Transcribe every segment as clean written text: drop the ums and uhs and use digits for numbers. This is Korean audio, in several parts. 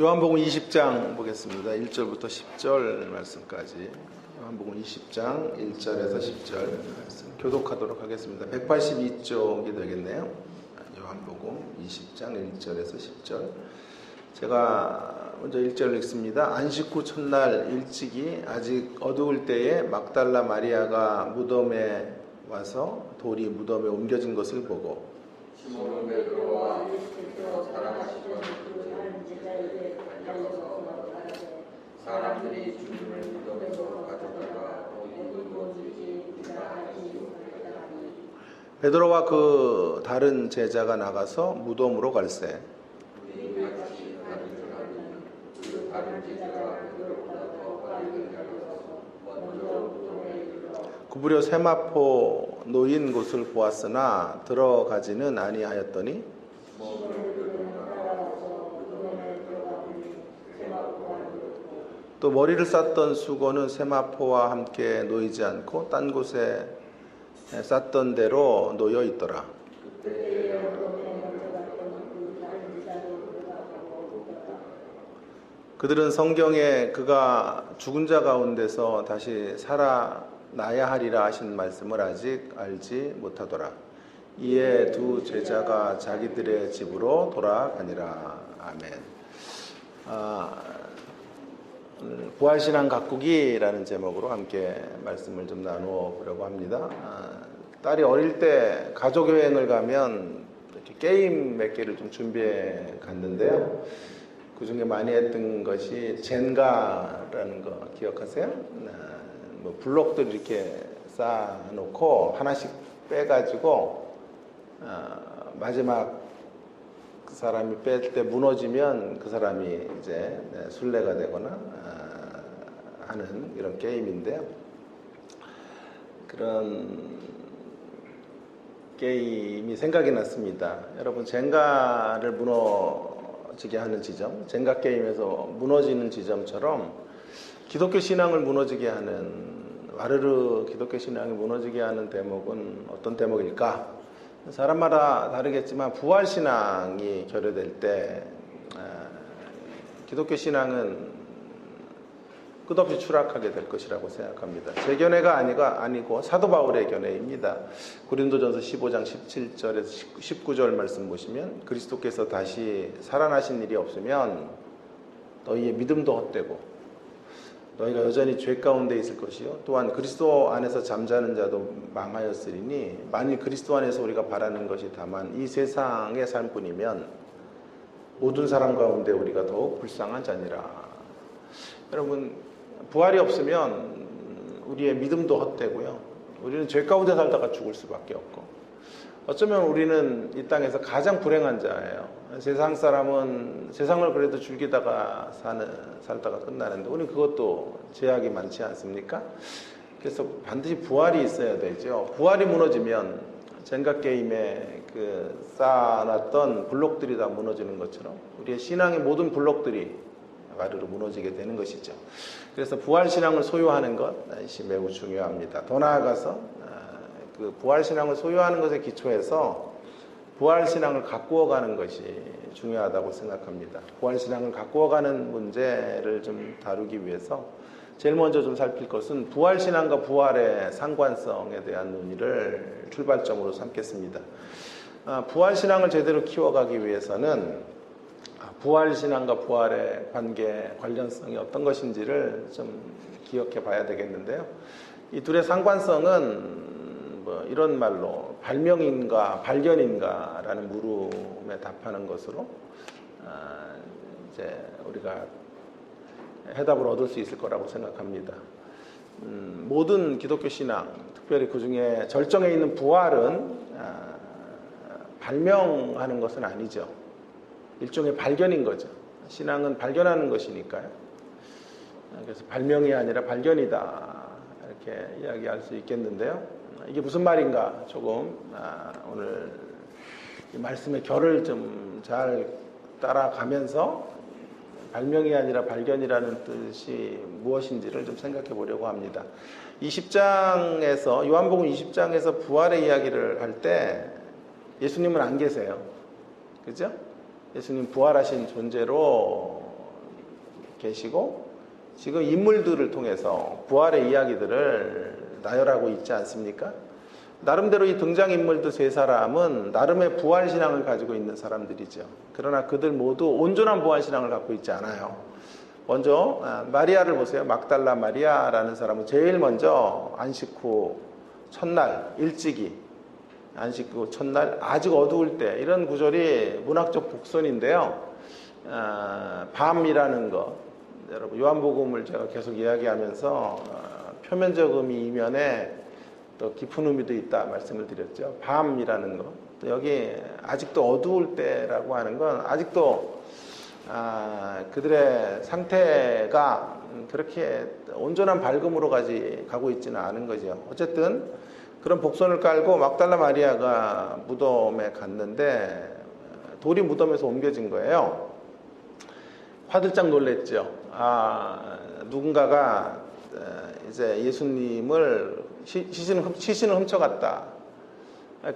요한복음 20장 보겠습니다. 1절부터 10절 말씀까지. 요한복음 20장 1절에서 10절 말씀 교독하도록 하겠습니다. 182쪽이 되겠네요. 요한복음 20장 1절에서 10절. 제가 먼저 1절 읽습니다. 안식 후 첫날 일찍이 아직 어두울 때에 막달라 마리아가 무덤에 와서 돌이 무덤에 옮겨진 것을 보고 시몬 베드로와 예수께서 사랑하시던 그 제자에게 달려가서 말하되 사람들이 주님을 무덤에서 가져다가 어디 두었는지 우리가 알지 못하였다 하니 베드로와 그 다른 제자가 나가서 무덤으로 갈새 우리 같이 가는 줄 아니 그 다른 제자가 베드로보다 더 빠르게 달려가서 먼저 무덤에 이르러 구부려 세마포 놓인 곳을 보았으나 들어가지는 아니하였더니 또 머리를 쌌던 수건은 세마포와 함께 놓이지 않고 딴 곳에 쌌던 대로 놓여 있더라. 그들은 성경에 그가 죽은 자 가운데서 다시 살아나야 하리라 하신 말씀을 아직 알지 못하더라. 이에 두 제자가 자기들의 집으로 돌아가니라. 아멘. 부활신앙 가꾸기라는 제목으로 함께 말씀을 좀 나누어 보려고 합니다. 딸이 어릴 때 가족여행을 가면 이렇게 게임 몇 개를 좀 준비해 갔는데요. 그 중에 많이 했던 것이 젠가라는 거 기억하세요? 뭐 블록들 이렇게 쌓아놓고 하나씩 빼가지고 마지막 그 사람이 뺄 때 무너지면 그 사람이 이제 순례가 되거나 하는 이런 게임인데요. 그런 게임이 생각이 났습니다. 여러분 젠가를 무너지게 하는 지점, 젠가 게임에서 무너지는 지점처럼 기독교 신앙을 무너지게 하는, 와르르 기독교 신앙이 무너지게 하는 대목은 어떤 대목일까? 사람마다 다르겠지만 부활신앙이 결여될 때 기독교 신앙은 끝없이 추락하게 될 것이라고 생각합니다. 제 견해가 아니고 사도 바울의 견해입니다. 고린도전서 15장 17절에서 19절 말씀 보시면 그리스도께서 다시 살아나신 일이 없으면 너희의 믿음도 헛되고 너희가 여전히 죄 가운데 있을 것이요 또한 그리스도 안에서 잠자는 자도 망하였으리니 만일 그리스도 안에서 우리가 바라는 것이 다만 이 세상의 삶뿐이면 모든 사람 가운데 우리가 더욱 불쌍한 자니라. 여러분 부활이 없으면 우리의 믿음도 헛되고요. 우리는 죄 가운데 살다가 죽을 수밖에 없고 어쩌면 우리는 이 땅에서 가장 불행한 자예요. 세상 사람은 세상을 그래도 즐기다가 살다가 끝나는데 우리는 그것도 제약이 많지 않습니까? 그래서 반드시 부활이 있어야 되죠. 부활이 무너지면 젠가 게임에 그 쌓아놨던 블록들이 다 무너지는 것처럼 우리의 신앙의 모든 블록들이 와르르 무너지게 되는 것이죠. 그래서 부활신앙을 소유하는 것이 매우 중요합니다. 더 나아가서 그 부활신앙을 소유하는 것에 기초해서 부활신앙을 가꾸어가는 것이 중요하다고 생각합니다. 부활신앙을 가꾸어가는 문제를 좀 다루기 위해서 제일 먼저 좀 살필 것은 부활신앙과 부활의 상관성에 대한 논의를 출발점으로 삼겠습니다. 부활신앙을 제대로 키워가기 위해서는 부활신앙과 부활의 관련성이 어떤 것인지를 좀 기억해 봐야 되겠는데요. 이 둘의 상관성은 이런 말로 발명인가 발견인가라는 물음에 답하는 것으로 이제 우리가 해답을 얻을 수 있을 거라고 생각합니다. 모든 기독교 신앙, 특별히 그 중에 절정에 있는 부활은 발명하는 것은 아니죠. 일종의 발견인 거죠. 신앙은 발견하는 것이니까요. 그래서 발명이 아니라 발견이다 이렇게 이야기할 수 있겠는데요. 이게 무슨 말인가 조금 오늘 이 말씀의 결을 좀 잘 따라가면서 발명이 아니라 발견이라는 뜻이 무엇인지를 좀 생각해 보려고 합니다. 20장에서 요한복음 20장에서 부활의 이야기를 할 때 예수님은 안 계세요. 그죠? 예수님 부활하신 존재로 계시고 지금 인물들을 통해서 부활의 이야기들을 나열하고 있지 않습니까? 나름대로 이 등장인물들 세 사람은 나름의 부활신앙을 가지고 있는 사람들이죠. 그러나 그들 모두 온전한 부활신앙을 갖고 있지 않아요. 먼저 마리아를 보세요. 막달라 마리아라는 사람은 제일 먼저 안식 후 첫날 일찍이 안식 후 첫날 아직 어두울 때, 이런 구절이 문학적 복선인데요. 밤이라는 것, 여러분 요한복음을 제가 계속 이야기하면서 표면적 의미 이면에 또 깊은 의미도 있다 말씀을 드렸죠. 밤이라는 것, 또 여기 아직도 어두울 때라고 하는 건 아직도 그들의 상태가 그렇게 온전한 밝음으로 가고 있지는 않은 거죠. 어쨌든 그런 복선을 깔고 막달라 마리아가 무덤에 갔는데 돌이 무덤에서 옮겨진 거예요. 화들짝 놀랬죠. 누군가가 이제 예수님을 시신을 훔쳐갔다.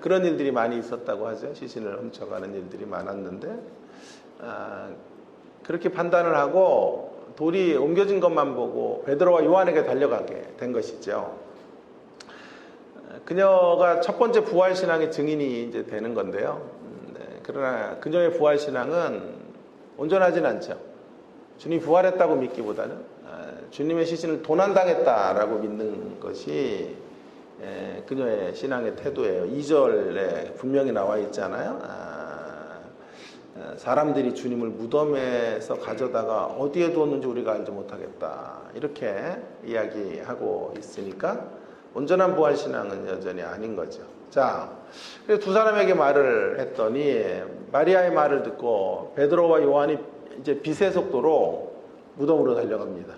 그런 일들이 많이 있었다고 하죠. 시신을 훔쳐가는 일들이 많았는데 그렇게 판단을 하고 돌이 옮겨진 것만 보고 베드로와 요한에게 달려가게 된 것이죠. 그녀가 첫 번째 부활신앙의 증인이 이제 되는 건데요. 그러나 그녀의 부활신앙은 온전하진 않죠. 주님이 부활했다고 믿기보다는 주님의 시신을 도난당했다라고 믿는 것이 그녀의 신앙의 태도예요. 2절에 분명히 나와 있잖아요. 사람들이 주님을 무덤에서 가져다가 어디에 두었는지 우리가 알지 못하겠다, 이렇게 이야기하고 있으니까 온전한 부활신앙은 여전히 아닌 거죠. 자, 그래서 두 사람에게 말을 했더니 마리아의 말을 듣고 베드로와 요한이 이제 빛의 속도로 무덤으로 달려갑니다.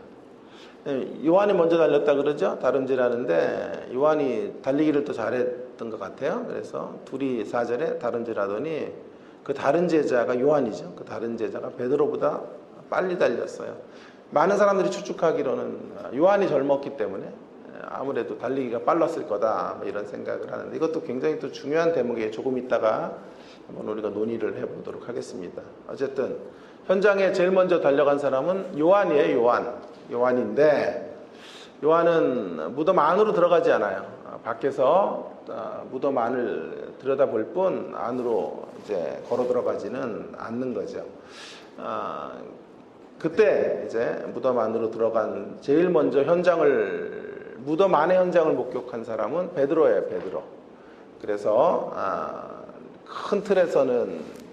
요한이 먼저 달렸다 그러죠. 다름질하는데 요한이 달리기를 또 잘했던 것 같아요. 그래서 둘이 4절에 다름질하더니 그 다른 제자가 요한이죠. 그 다른 제자가 베드로보다 빨리 달렸어요. 많은 사람들이 추측하기로는 요한이 젊었기 때문에 아무래도 달리기가 빨랐을 거다, 이런 생각을 하는데, 이것도 굉장히 또 중요한 대목에 조금 있다가 한번 우리가 논의를 해보도록 하겠습니다. 어쨌든 현장에 제일 먼저 달려간 사람은 요한이에요. 요한인데 요한은 무덤 안으로 들어가지 않아요. 밖에서 무덤 안을 들여다볼 뿐 안으로 이제 걸어 들어가지는 않는 거죠. 그때 이제 무덤 안으로 들어간 제일 먼저 무덤 안의 현장을 목격한 사람은 베드로예요. 베드로. 그래서 큰 틀에서는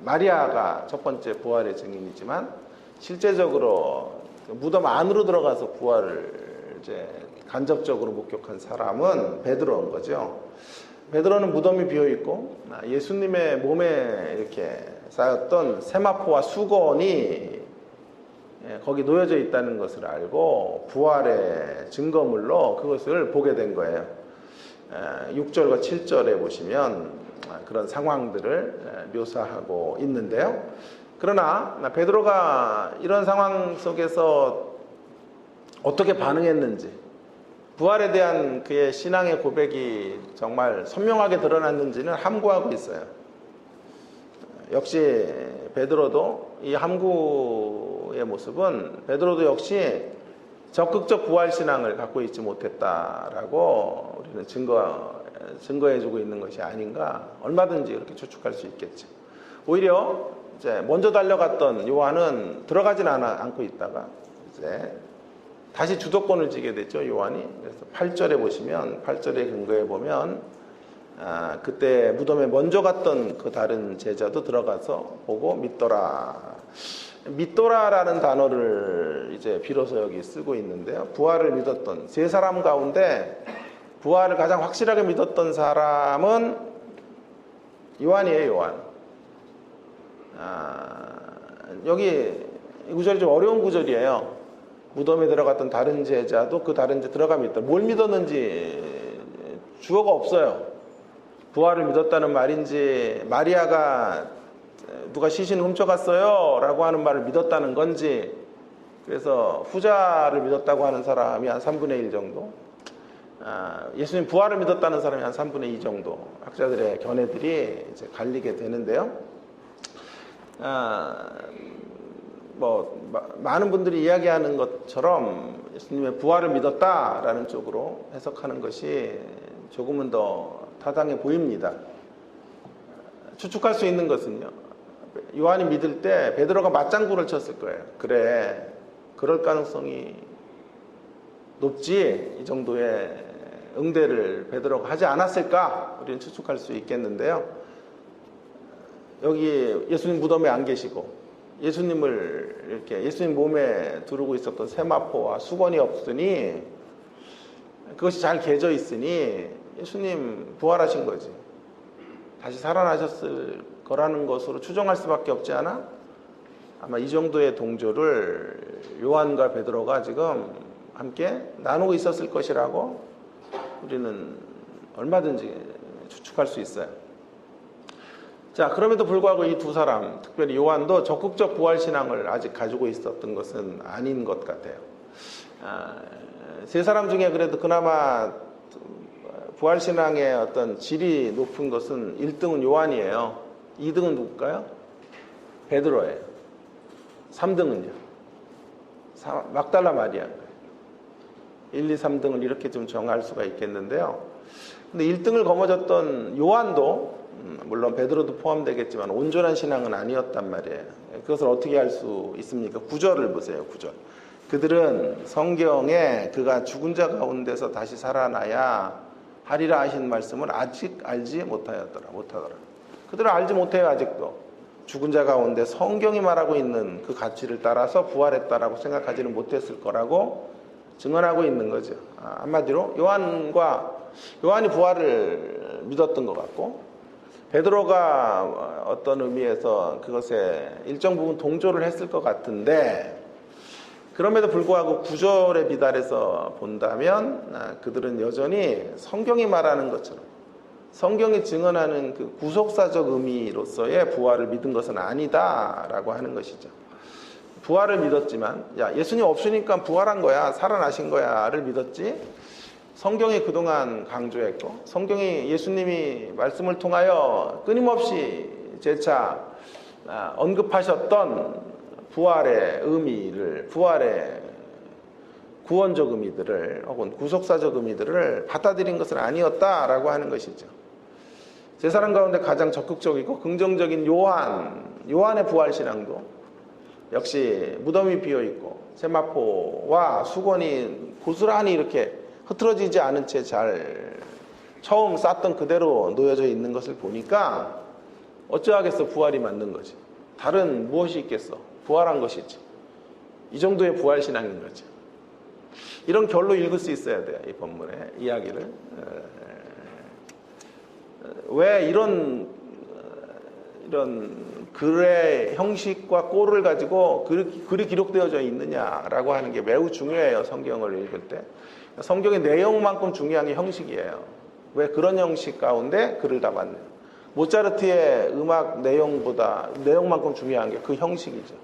마리아가 첫 번째 부활의 증인이지만 실제적으로 무덤 안으로 들어가서 부활을 이제 간접적으로 목격한 사람은 베드로인 거죠. 베드로는 무덤이 비어 있고 예수님의 몸에 이렇게 쌓였던 세마포와 수건이 거기 놓여져 있다는 것을 알고 부활의 증거물로 그것을 보게 된 거예요. 6절과 7절에 보시면 그런 상황들을 묘사하고 있는데요. 그러나 베드로가 이런 상황 속에서 어떻게 반응했는지, 부활에 대한 그의 신앙의 고백이 정말 선명하게 드러났는지는 함구하고 있어요. 역시 베드로도 이 함구의 모습은 베드로도 역시 적극적 부활신앙을 갖고 있지 못했다라고 우리는 증거해주고 있는 것이 아닌가, 얼마든지 그렇게 추측할 수 있겠죠. 오히려 이제 먼저 달려갔던 요한은 들어가진 않고 있다가 이제 다시 주도권을 쥐게 됐죠, 요한이. 그래서 8절에 보시면, 8절에 근거해 보면 그때 무덤에 먼저 갔던 그 다른 제자도 들어가서 보고 믿더라라는 단어를 이제 비로소 여기 쓰고 있는데요. 부활을 믿었던 세 사람 가운데 부활을 가장 확실하게 믿었던 사람은 요한이에요. 요한. 여기 이 구절이 좀 어려운 구절이에요. 무덤에 들어갔던 다른 제자도 그 다른 제 들어가 믿다. 뭘 믿었는지 주어가 없어요. 부활을 믿었다는 말인지, 마리아가 누가 시신을 훔쳐갔어요 라고 하는 말을 믿었다는 건지, 그래서 후자를 믿었다고 하는 사람이 한 3분의 1 정도, 예수님 부활을 믿었다는 사람이 한 3분의 2 정도, 학자들의 견해들이 이제 갈리게 되는데요. 많은 분들이 이야기하는 것처럼 예수님의 부활을 믿었다라는 쪽으로 해석하는 것이 조금은 더 타당해 보입니다. 추측할 수 있는 것은요, 요한이 믿을 때 베드로가 맞장구를 쳤을 거예요. 그래, 그럴 가능성이 높지, 이 정도의 응대를 베드로가 하지 않았을까, 우리는 추측할 수 있겠는데요. 여기 예수님 무덤에 안 계시고 예수님을 이렇게 예수님 몸에 두르고 있었던 세마포와 수건이 없으니, 그것이 잘 개져 있으니 예수님 부활하신 거지, 다시 살아나셨을 거라는 것으로 추정할 수밖에 없지 않아? 아마 이 정도의 동조를 요한과 베드로가 지금 함께 나누고 있었을 것이라고 우리는 얼마든지 추측할 수 있어요. 자, 그럼에도 불구하고 이 두 사람, 특별히 요한도 적극적 부활신앙을 아직 가지고 있었던 것은 아닌 것 같아요. 세 사람 중에 그래도 그나마 부활신앙의 어떤 질이 높은 것은 1등은 요한이에요. 2등은 누굴까요? 베드로예요. 3등은요? 막달라 마리아인가요? 1, 2, 3등을 이렇게 좀 정할 수가 있겠는데요. 근데 1등을 거머졌던 요한도 물론 베드로도 포함되겠지만 온전한 신앙은 아니었단 말이에요. 그것을 어떻게 알 수 있습니까? 9절을 보세요. 9절. 그들은 성경에 그가 죽은 자 가운데서 다시 살아나야 하리라 하신 말씀을 아직 알지 못하더라. 그들은 알지 못해요. 아직도. 죽은 자 가운데 성경이 말하고 있는 그 가치를 따라서 부활했다라고 생각하지는 못했을 거라고 증언하고 있는 거죠. 한마디로 요한이 부활을 믿었던 것 같고, 베드로가 어떤 의미에서 그것에 일정 부분 동조를 했을 것 같은데, 그럼에도 불구하고 9절에 비달해서 본다면 그들은 여전히 성경이 말하는 것처럼, 성경이 증언하는 그 구속사적 의미로서의 부활을 믿은 것은 아니다라고 하는 것이죠. 부활을 믿었지만, 예수님 없으니까 부활한 거야, 살아나신 거야를 믿었지, 성경이 그동안 강조했고, 성경이 예수님이 말씀을 통하여 끊임없이 재차 언급하셨던 부활의 의미를, 부활의 구원적 의미들을 혹은 구속사적 의미들을 받아들인 것은 아니었다라고 하는 것이죠. 세 사람 가운데 가장 적극적이고 긍정적인 요한의 부활신앙도 역시 무덤이 비어있고 세마포와 수건이 고스란히 이렇게 흐트러지지 않은 채 잘 처음 쌌던 그대로 놓여져 있는 것을 보니까 어찌하겠어, 부활이 맞는 거지. 다른 무엇이 있겠어, 부활한 것이지. 이 정도의 부활신앙인 거죠. 이런 결로 읽을 수 있어야 돼요, 이 본문의 이야기를. 왜 이런 글의 형식과 꼴을 가지고 글이 기록되어져 있느냐라고 하는 게 매우 중요해요, 성경을 읽을 때. 성경의 내용만큼 중요한 게 형식이에요. 왜 그런 형식 가운데 글을 담았느냐. 모차르트의 음악 내용만큼 중요한 게 그 형식이죠.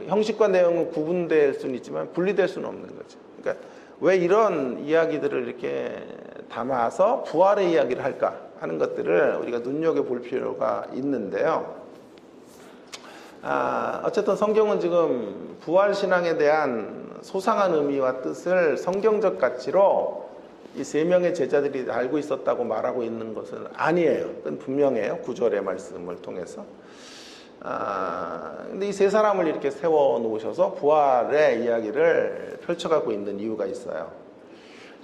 형식과 내용은 구분될 수는 있지만 분리될 수는 없는 거죠. 그러니까 왜 이런 이야기들을 이렇게 담아서 부활의 이야기를 할까 하는 것들을 우리가 눈여겨볼 필요가 있는데요. 어쨌든 성경은 지금 부활신앙에 대한 소상한 의미와 뜻을 성경적 가치로 이 세 명의 제자들이 알고 있었다고 말하고 있는 것은 아니에요. 그건 분명해요. 9절의 말씀을 통해서. 근데 이 세 사람을 이렇게 세워 놓으셔서 부활의 이야기를 펼쳐가고 있는 이유가 있어요.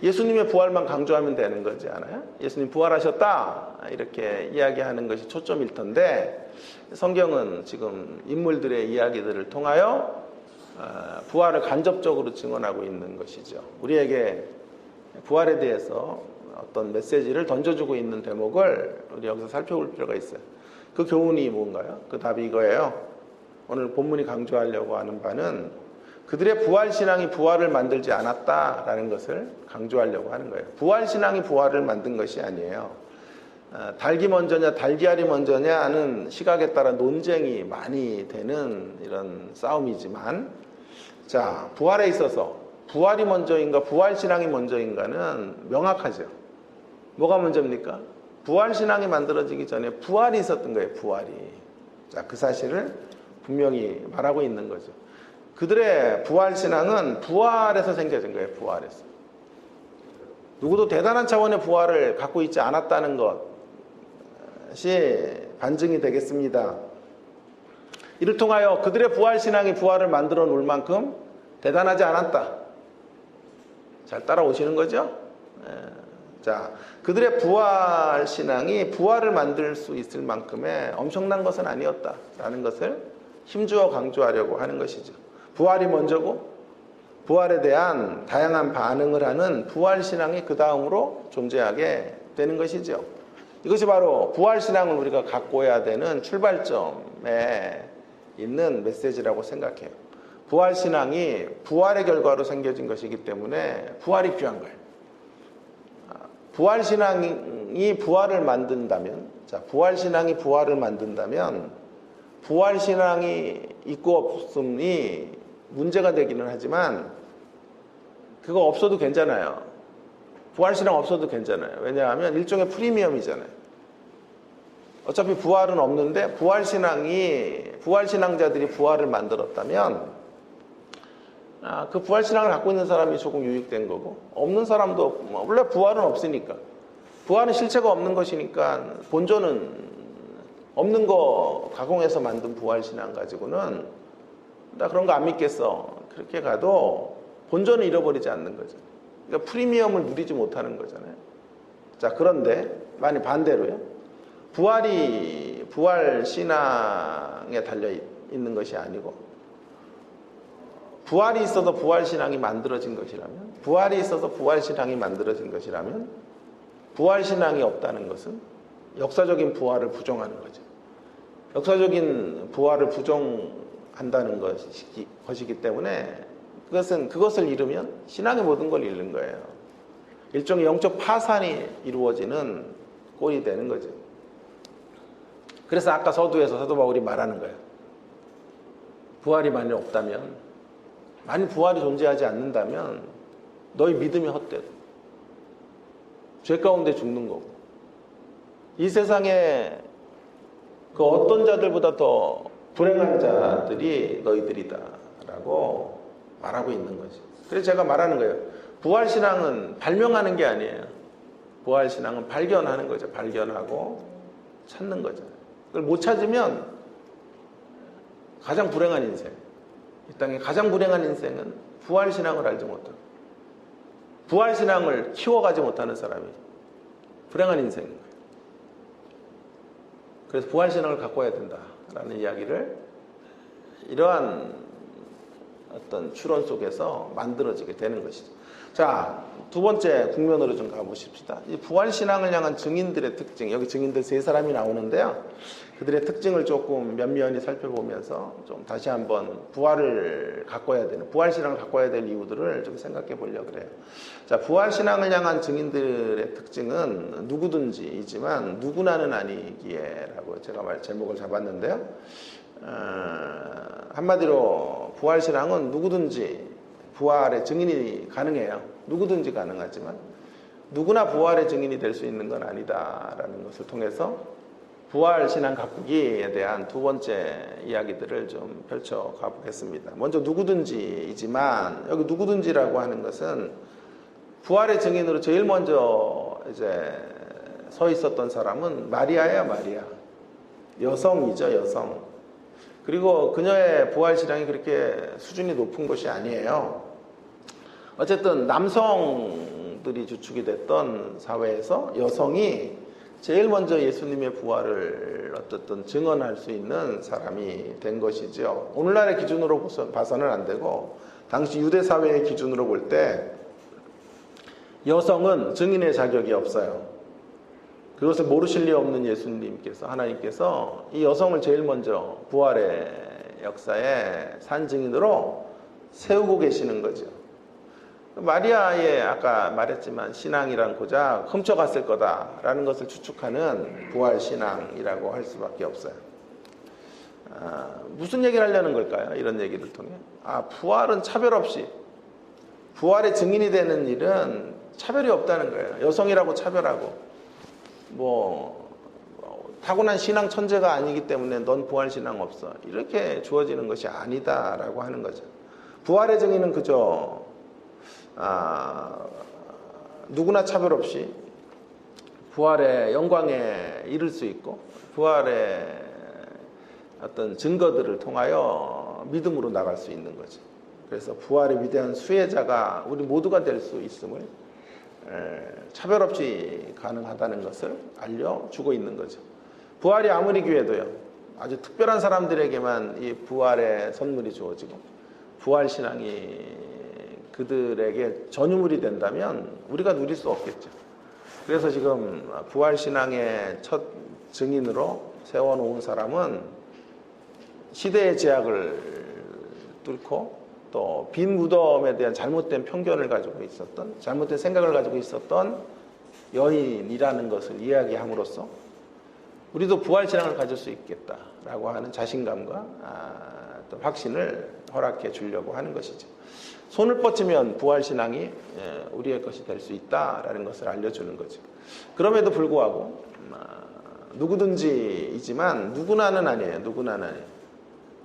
예수님의 부활만 강조하면 되는 거지 않아요? 예수님 부활하셨다 이렇게 이야기하는 것이 초점일 텐데, 성경은 지금 인물들의 이야기들을 통하여 부활을 간접적으로 증언하고 있는 것이죠. 우리에게 부활에 대해서 어떤 메시지를 던져주고 있는 대목을 우리 여기서 살펴볼 필요가 있어요. 그 교훈이 뭔가요? 그 답이 이거예요. 오늘 본문이 강조하려고 하는 바는 그들의 부활신앙이 부활을 만들지 않았다라는 것을 강조하려고 하는 거예요. 부활신앙이 부활을 만든 것이 아니에요. 닭이 먼저냐 달걀이 먼저냐 하는 시각에 따라 논쟁이 많이 되는 이런 싸움이지만, 자, 부활에 있어서 부활이 먼저인가 부활신앙이 먼저인가는 명확하죠. 뭐가 먼저입니까? 부활신앙이 만들어지기 전에 부활이 있었던 거예요. 부활이. 자, 그 사실을 분명히 말하고 있는 거죠. 그들의 부활신앙은 부활에서 생겨진 거예요. 부활에서. 누구도 대단한 차원의 부활을 갖고 있지 않았다는 것이 반증이 되겠습니다. 이를 통하여 그들의 부활신앙이 부활을 만들어 놓을 만큼 대단하지 않았다. 잘 따라오시는 거죠? 자, 그들의 부활신앙이 부활을 만들 수 있을 만큼의 엄청난 것은 아니었다라는 것을 힘주어 강조하려고 하는 것이죠. 부활이 먼저고 부활에 대한 다양한 반응을 하는 부활신앙이 그 다음으로 존재하게 되는 것이죠. 이것이 바로 부활신앙을 우리가 갖고야 되는 출발점에 있는 메시지라고 생각해요. 부활신앙이 부활의 결과로 생겨진 것이기 때문에 부활이 필요한 거예요. 부활신앙이 부활을 만든다면, 자, 부활신앙이 부활을 만든다면 부활신앙이 있고 없음이 문제가 되기는 하지만 그거 없어도 괜찮아요. 부활신앙 없어도 괜찮아요. 왜냐하면 일종의 프리미엄이잖아요. 어차피 부활은 없는데 부활신앙자들이 부활을 만들었다면 그 부활신앙을 갖고 있는 사람이 조금 유익된 거고, 없는 사람도 원래 부활은 없으니까, 부활은 실체가 없는 것이니까 본전은 없는 거 가공해서 만든 부활신앙 가지고는 나 그런 거 안 믿겠어, 그렇게 가도 본전을 잃어버리지 않는 거죠. 그러니까 프리미엄을 누리지 못하는 거잖아요. 자, 그런데 만약 반대로요, 부활이 부활신앙에 달려 있는 것이 아니고 부활이 있어서 부활신앙이 만들어진 것이라면, 부활이 있어서 부활신앙이 만들어진 것이라면, 부활신앙이 없다는 것은 역사적인 부활을 부정하는 거죠. 역사적인 부활을 부정한다는 것이기 때문에 그것을 잃으면 신앙의 모든 걸 잃는 거예요. 일종의 영적 파산이 이루어지는 꼴이 되는 거죠. 그래서 아까 서두에서 사도 바울이 말하는 거예요. 부활이 만약 없다면, 만약 부활이 존재하지 않는다면 너희 믿음이 헛되고 죄 가운데 죽는 거고, 이 세상에 그 어떤 자들보다 더 불행한 자들이 너희들이다 라고 말하고 있는 거죠. 그래서 제가 말하는 거예요. 부활신앙은 발명하는 게 아니에요. 부활신앙은 발견하는 거죠. 발견하고 찾는 거죠. 그걸 못 찾으면 가장 불행한 인생, 이 땅의 가장 불행한 인생은 부활신앙을 알지 못하고 부활신앙을 키워가지 못하는 사람이 불행한 인생인 거예요. 그래서 부활신앙을 갖고 와야 된다라는 이야기를 이러한 어떤 추론 속에서 만들어지게 되는 것이죠. 자, 두 번째 국면으로 좀 가보십시다. 이 부활신앙을 향한 증인들의 특징, 여기 증인들 세 사람이 나오는데요. 그들의 특징을 조금 면면히 살펴보면서 좀 다시 한번 부활신앙을 갖고야 될 이유들을 좀 생각해 보려고 그래요. 자, 부활신앙을 향한 증인들의 특징은 누구든지이지만 누구나는 아니기에라고 제가 제목을 잡았는데요. 한마디로 부활신앙은 누구든지 부활의 증인이 가능해요. 누구든지 가능하지만 누구나 부활의 증인이 될 수 있는 건 아니다라는 것을 통해서 부활신앙 가꾸기에 대한 두 번째 이야기들을 좀 펼쳐가 보겠습니다. 먼저 누구든지이지만, 여기 누구든지라고 하는 것은 부활의 증인으로 제일 먼저 이제 서 있었던 사람은 마리아예요. 마리아. 여성이죠. 여성. 그리고 그녀의 부활신앙이 그렇게 수준이 높은 것이 아니에요. 어쨌든 남성들이 주축이 됐던 사회에서 여성이 제일 먼저 예수님의 부활을 어쨌든 증언할 수 있는 사람이 된 것이죠. 오늘날의 기준으로 봐서는 안 되고 당시 유대 사회의 기준으로 볼 때 여성은 증인의 자격이 없어요. 그것을 모르실 리 없는 예수님께서, 하나님께서 이 여성을 제일 먼저 부활의 역사의 산증인으로 세우고 계시는 거죠. 마리아의 아까 말했지만 신앙이란 고작 훔쳐갔을 거다라는 것을 추측하는 부활신앙이라고 할 수밖에 없어요. 무슨 얘기를 하려는 걸까요? 이런 얘기를 통해. 부활은 차별 없이, 부활의 증인이 되는 일은 차별이 없다는 거예요. 여성이라고 차별하고 타고난 신앙 천재가 아니기 때문에 넌 부활 신앙 없어. 이렇게 주어지는 것이 아니다라고 하는 거죠. 부활의 정의는 그저 누구나 차별 없이 부활의 영광에 이를 수 있고 부활의 어떤 증거들을 통하여 믿음으로 나갈 수 있는 거죠. 그래서 부활의 위대한 수혜자가 우리 모두가 될 수 있음을 차별 없이 가능하다는 것을 알려주고 있는 거죠. 부활이 아무리 귀해도요, 아주 특별한 사람들에게만 이 부활의 선물이 주어지고 부활 신앙이 그들에게 전유물이 된다면 우리가 누릴 수 없겠죠. 그래서 지금 부활 신앙의 첫 증인으로 세워놓은 사람은 시대의 제약을 뚫고 또 빈 무덤에 대한 잘못된 편견을 가지고 있었던, 잘못된 생각을 가지고 있었던 여인이라는 것을 이야기함으로써 우리도 부활 신앙을 가질 수 있겠다라고 하는 자신감과 또 확신을 허락해 주려고 하는 것이죠. 손을 뻗치면 부활 신앙이 우리의 것이 될 수 있다라는 것을 알려주는 거죠. 그럼에도 불구하고 누구든지이지만 누구나는 아니에요. 누구나는 아니에요.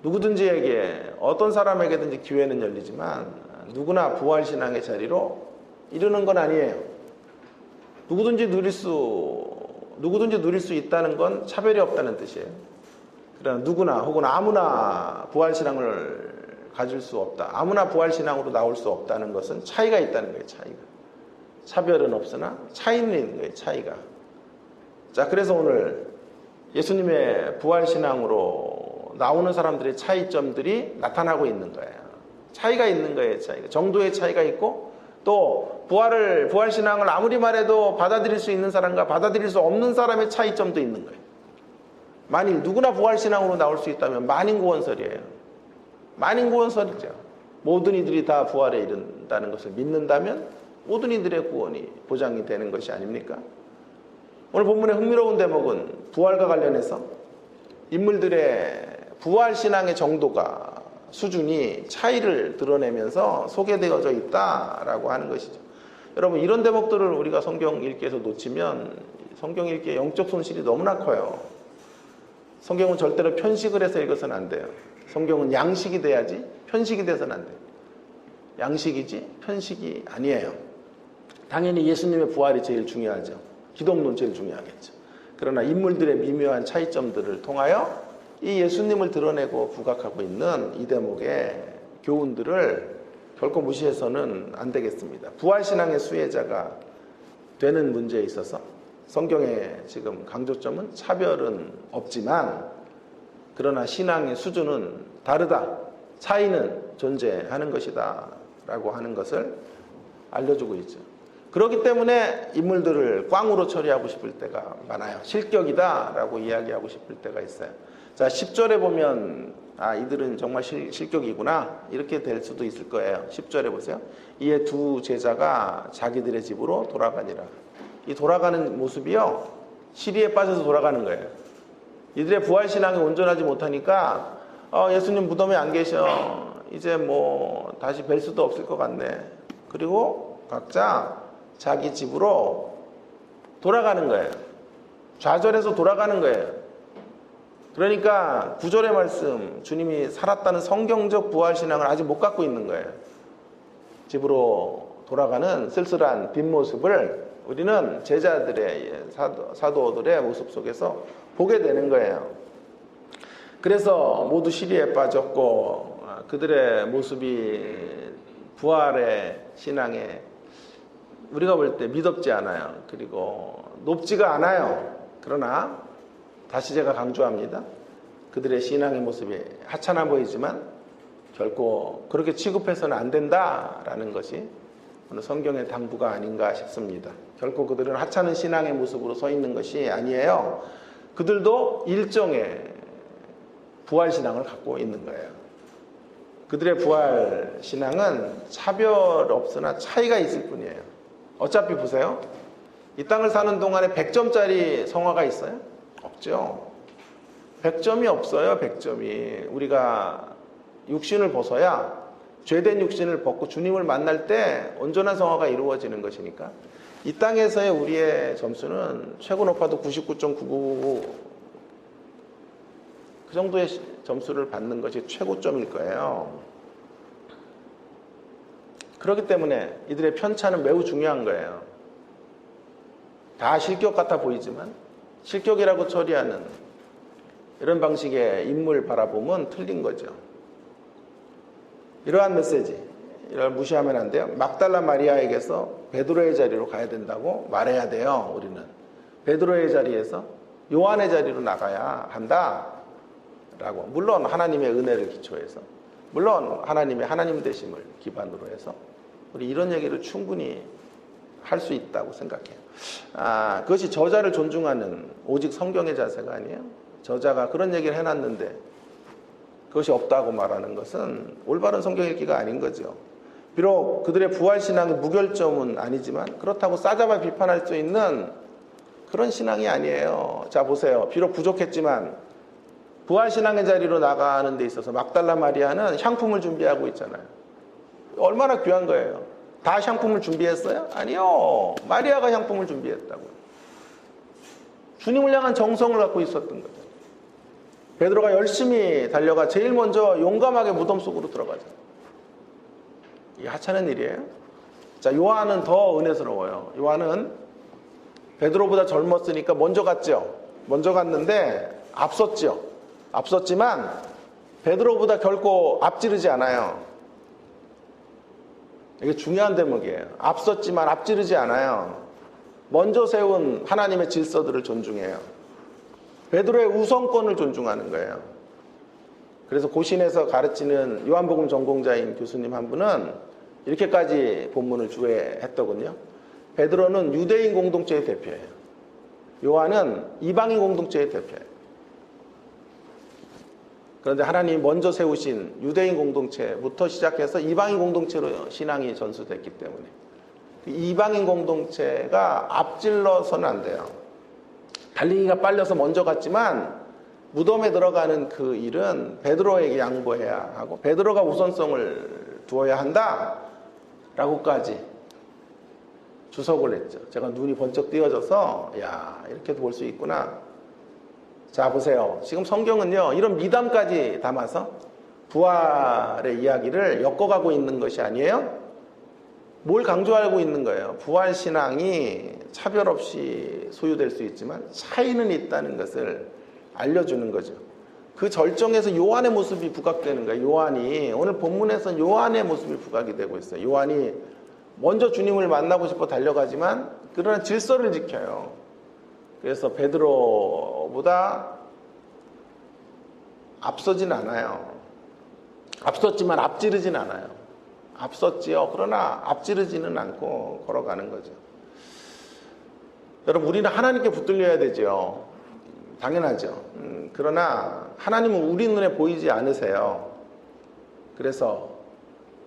누구든지에게 어떤 사람에게든지 기회는 열리지만 누구나 부활 신앙의 자리로 이르는 건 아니에요. 누구든지 누릴 수 있다는 건 차별이 없다는 뜻이에요. 그러나 누구나 혹은 아무나 부활 신앙을 가질 수 없다. 아무나 부활 신앙으로 나올 수 없다는 것은 차이가 있다는 거예요. 차이가. 차별은 없으나 차이는 있는 거예요. 차이가. 자, 그래서 오늘 예수님의 부활 신앙으로 나오는 사람들의 차이점들이 나타나고 있는 거예요. 차이가 있는 거예요. 차이가. 정도의 차이가 있고 또 부활 신앙을 아무리 말해도 받아들일 수 있는 사람과 받아들일 수 없는 사람의 차이점도 있는 거예요. 만일 누구나 부활 신앙으로 나올 수 있다면 만인구원설이에요. 만인구원설이죠. 모든 이들이 다 부활에 이른다는 것을 믿는다면 모든 이들의 구원이 보장이 되는 것이 아닙니까? 오늘 본문의 흥미로운 대목은 부활과 관련해서 인물들의 부활 신앙의 정도가 수준이 차이를 드러내면서 소개되어져 있다라고 하는 것이죠. 여러분, 이런 대목들을 우리가 성경 읽기에서 놓치면 성경 읽기의 영적 손실이 너무나 커요. 성경은 절대로 편식을 해서 읽어서는 안 돼요. 성경은 양식이 돼야지 편식이 돼서는 안 돼요. 양식이지 편식이 아니에요. 당연히 예수님의 부활이 제일 중요하죠. 기독론 제일 중요하겠죠. 그러나 인물들의 미묘한 차이점들을 통하여 이 예수님을 드러내고 부각하고 있는 이 대목의 교훈들을 결코 무시해서는 안 되겠습니다. 부활신앙의 수혜자가 되는 문제에 있어서 성경의 지금 강조점은 차별은 없지만 그러나 신앙의 수준은 다르다. 차이는 존재하는 것이다 라고 하는 것을 알려주고 있죠. 그렇기 때문에 인물들을 꽝으로 처리하고 싶을 때가 많아요. 실격이다 라고 이야기하고 싶을 때가 있어요. 자, 10절에 보면 이들은 정말 실격이구나 이렇게 될 수도 있을 거예요. 10절에 보세요. 이에 두 제자가 자기들의 집으로 돌아가니라. 이 돌아가는 모습이요, 시리에 빠져서 돌아가는 거예요. 이들의 부활신앙이 온전하지 못하니까 예수님 무덤에 안 계셔, 이제 뭐 다시 뵐 수도 없을 것 같네. 그리고 각자 자기 집으로 돌아가는 거예요. 좌절해서 돌아가는 거예요. 그러니까 9절의 말씀, 주님이 살았다는 성경적 부활신앙을 아직 못 갖고 있는 거예요. 집으로 돌아가는 쓸쓸한 뒷모습을 우리는 제자들의, 사도들의 모습 속에서 보게 되는 거예요. 그래서 모두 시리에 빠졌고 그들의 모습이 부활의 신앙에 우리가 볼 때 미덥지 않아요. 그리고 높지가 않아요. 그러나 다시 제가 강조합니다. 그들의 신앙의 모습이 하찮아 보이지만 결코 그렇게 취급해서는 안 된다라는 것이 오늘 성경의 당부가 아닌가 싶습니다. 결코 그들은 하찮은 신앙의 모습으로 서 있는 것이 아니에요. 그들도 일종의 부활신앙을 갖고 있는 거예요. 그들의 부활신앙은 차별 없으나 차이가 있을 뿐이에요. 어차피 보세요. 이 땅을 사는 동안에 100점짜리 성화가 있어요? 없죠. 100점이 없어요. 100점이. 우리가 육신을 벗어야, 죄된 육신을 벗고 주님을 만날 때 온전한 성화가 이루어지는 것이니까 이 땅에서의 우리의 점수는 최고 높아도 99.999 그 정도의 점수를 받는 것이 최고점일 거예요. 그렇기 때문에 이들의 편차는 매우 중요한 거예요. 다 실격 같아 보이지만 실격이라고 처리하는 이런 방식의 인물 바라보면 틀린 거죠. 이러한 메시지, 이걸 무시하면 안 돼요. 막달라 마리아에게서 베드로의 자리로 가야 된다고 말해야 돼요. 우리는 베드로의 자리에서 요한의 자리로 나가야 한다 라고. 물론 하나님의 은혜를 기초해서, 물론 하나님의 하나님 되심을 기반으로 해서 우리 이런 얘기를 충분히 할 수 있다고 생각해요. 그것이 저자를 존중하는 오직 성경의 자세가 아니에요. 저자가 그런 얘기를 해놨는데 그것이 없다고 말하는 것은 올바른 성경 읽기가 아닌 거죠. 비록 그들의 부활신앙의 무결점은 아니지만 그렇다고 싸잡아 비판할 수 있는 그런 신앙이 아니에요. 자, 보세요. 비록 부족했지만 부활신앙의 자리로 나가는 데 있어서 막달라 마리아는 향품을 준비하고 있잖아요. 얼마나 귀한 거예요. 다 향품을 준비했어요? 아니요. 마리아가 향품을 준비했다고요. 주님을 향한 정성을 갖고 있었던 거죠. 베드로가 열심히 달려가 제일 먼저 용감하게 무덤 속으로 들어가죠. 이게 하찮은 일이에요. 자, 요한은 더 은혜스러워요. 요한은 베드로보다 젊었으니까 먼저 갔죠. 먼저 갔는데 앞섰죠. 앞섰지만 베드로보다 결코 앞지르지 않아요. 이게 중요한 대목이에요. 앞섰지만 앞지르지 않아요. 먼저 세운 하나님의 질서들을 존중해요. 베드로의 우선권을 존중하는 거예요. 그래서 고신에서 가르치는 요한복음 전공자인 교수님 한 분은 이렇게까지 본문을 주해했더군요. 베드로는 유대인 공동체의 대표예요. 요한은 이방인 공동체의 대표예요. 그런데 하나님이 먼저 세우신 유대인 공동체부터 시작해서 이방인 공동체로 신앙이 전수됐기 때문에 이방인 공동체가 앞질러서는 안 돼요. 달리기가 빨려서 먼저 갔지만 무덤에 들어가는 그 일은 베드로에게 양보해야 하고 베드로가 우선성을 두어야 한다라고까지 주석을 했죠. 제가 눈이 번쩍 띄어져서 야, 이렇게도 볼 수 있구나. 자, 보세요. 지금 성경은요, 이런 미담까지 담아서 부활의 이야기를 엮어가고 있는 것이 아니에요. 뭘 강조하고 있는 거예요? 부활신앙이 차별 없이 소유될 수 있지만 차이는 있다는 것을 알려주는 거죠. 그 절정에서 요한의 모습이 부각되는 거예요. 요한이, 오늘 본문에서는 요한의 모습이 부각이 되고 있어요. 요한이 먼저 주님을 만나고 싶어 달려가지만 그러나 질서를 지켜요. 그래서 베드로보다 앞서진 않아요. 앞섰지만 앞지르진 않아요. 앞섰지요. 그러나 앞지르지는 않고 걸어가는 거죠. 여러분, 우리는 하나님께 붙들려야 되죠. 당연하죠. 그러나 하나님은 우리 눈에 보이지 않으세요. 그래서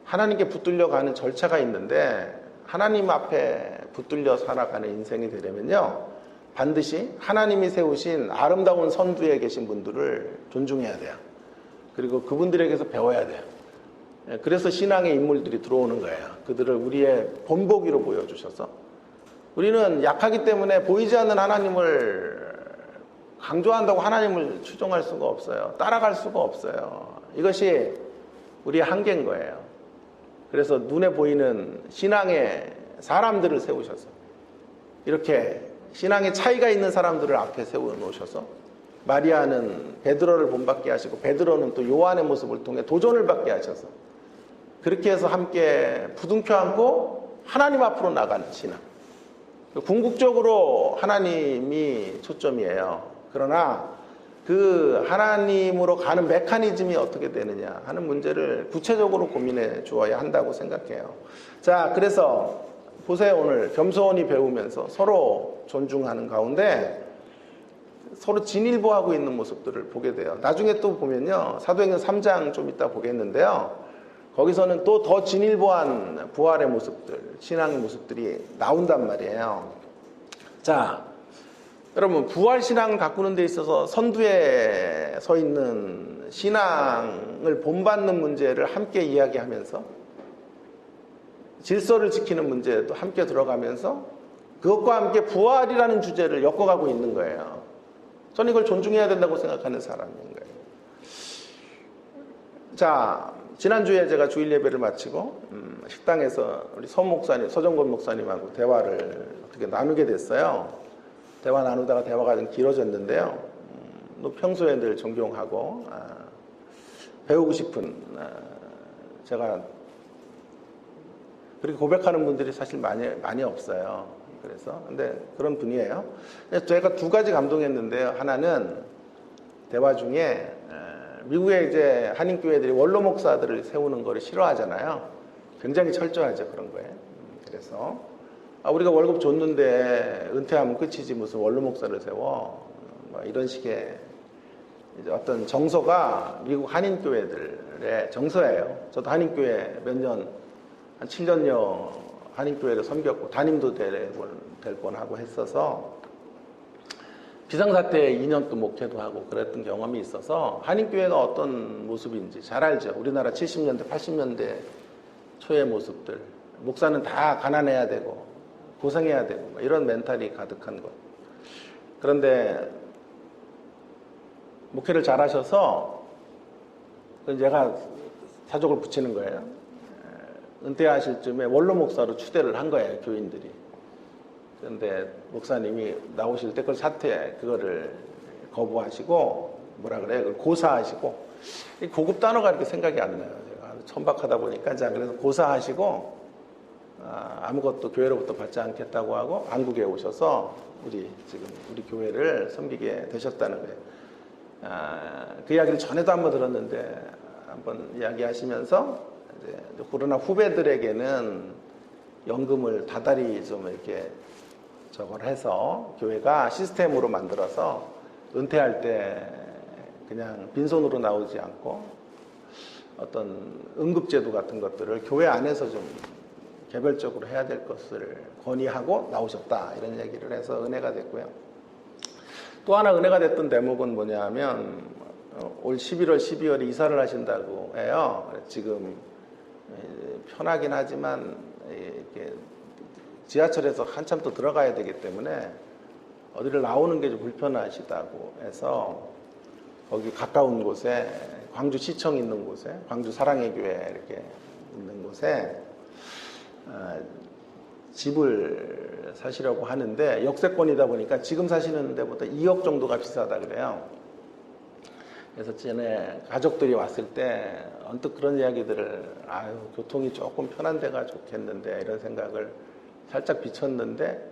하나님께 붙들려 가는 절차가 있는데 하나님 앞에 붙들려 살아가는 인생이 되려면요, 반드시 하나님이 세우신 아름다운 선두에 계신 분들을 존중해야 돼요. 그리고 그분들에게서 배워야 돼요. 그래서 신앙의 인물들이 들어오는 거예요. 그들을 우리의 본보기로 보여주셔서 우리는 약하기 때문에 보이지 않는 하나님을 강조한다고 하나님을 추종할 수가 없어요. 따라갈 수가 없어요. 이것이 우리의 한계인 거예요. 그래서 눈에 보이는 신앙의 사람들을 세우셔서 이렇게 신앙의 차이가 있는 사람들을 앞에 세워놓으셔서 마리아는 베드로를 본받게 하시고 베드로는 또 요한의 모습을 통해 도전을 받게 하셔서 그렇게 해서 함께 부둥켜 안고 하나님 앞으로 나가는 신앙. 궁극적으로 하나님이 초점이에요. 그러나 그 하나님으로 가는 메커니즘이 어떻게 되느냐 하는 문제를 구체적으로 고민해 주어야 한다고 생각해요. 자, 그래서 보세요. 오늘 겸손히 배우면서 서로 존중하는 가운데 서로 진일보하고 있는 모습들을 보게 돼요. 나중에 또 보면요, 사도행전 3장 좀 이따 보겠는데요, 거기서는 또 더 진일보한 부활의 모습들, 신앙의 모습들이 나온단 말이에요. 자, 여러분, 부활신앙을 가꾸는 데 있어서 선두에 서 있는 신앙을 본받는 문제를 함께 이야기하면서 질서를 지키는 문제도 함께 들어가면서 그것과 함께 부활이라는 주제를 엮어가고 있는 거예요. 저는 이걸 존중해야 된다고 생각하는 사람인 거예요. 자, 지난주에 제가 주일 예배를 마치고 식당에서 우리 서 목사님, 서정권 목사님하고 대화를 어떻게 나누게 됐어요. 대화 나누다가 대화가 좀 길어졌는데요. 또 평소에 늘 존경하고 배우고 싶은 제가 그렇게 고백하는 분들이 사실 많이 없어요. 그래서 근데 그런 분이에요. 제가 두 가지 감동했는데요. 하나는 대화 중에 미국의 이제 한인교회들이 원로 목사들을 세우는 거를 싫어하잖아요. 굉장히 철저하죠, 그런 거에. 그래서 우리가 월급 줬는데 은퇴하면 끝이지 무슨 원로 목사를 세워. 뭐 이런 식의 이제 어떤 정서가 미국 한인교회들의 정서예요. 저도 한인교회 몇 년, 한 7년여 한인교회를 섬겼고 담임도 될 뻔하고 했어서 비상사태에 2년 또 목회도 하고 그랬던 경험이 있어서 한인교회가 어떤 모습인지 잘 알죠. 우리나라 70년대, 80년대 초의 모습들. 목사는 다 가난해야 되고 고생해야 되고 이런 멘탈이 가득한 것. 그런데 목회를 잘 하셔서 제가 사족을 붙이는 거예요. 은퇴하실 쯤에 원로 목사로 추대를 한 거예요, 교인들이. 그런데 목사님이 나오실 때 그거를 거부하시고 뭐라 그래요? 그걸 고사하시고 이 고급 단어가 이렇게 생각이 안 나요. 제가 천박하다 보니까 자 그래서 고사하시고 아무것도 교회로부터 받지 않겠다고 하고 한국에 오셔서 우리 교회를 섬기게 되셨다는 거예요. 그 이야기를 전에도 한번 들었는데 한번 이야기하시면서 그러나 후배들에게는 연금을 다달이 좀 이렇게 저걸 해서 교회가 시스템으로 만들어서 은퇴할 때 그냥 빈손으로 나오지 않고 어떤 응급제도 같은 것들을 교회 안에서 좀 개별적으로 해야 될 것을 건의하고 나오셨다 이런 얘기를 해서 은혜가 됐고요. 또 하나 은혜가 됐던 대목은 뭐냐면 올 11월, 12월에 이사를 하신다고 해요. 지금 편하긴 하지만 이렇게 지하철에서 한참 또 들어가야 되기 때문에 어디를 나오는 게 좀 불편하시다고 해서 거기 가까운 곳에 광주시청 있는 곳에 광주 사랑의 교회 이렇게 있는 곳에 집을 사시려고 하는데 역세권이다 보니까 지금 사시는 데보다 2억 정도가 비싸다 그래요. 그래서 전에 가족들이 왔을 때 언뜻 그런 이야기들을 교통이 조금 편한 데가 좋겠는데 이런 생각을 살짝 비쳤는데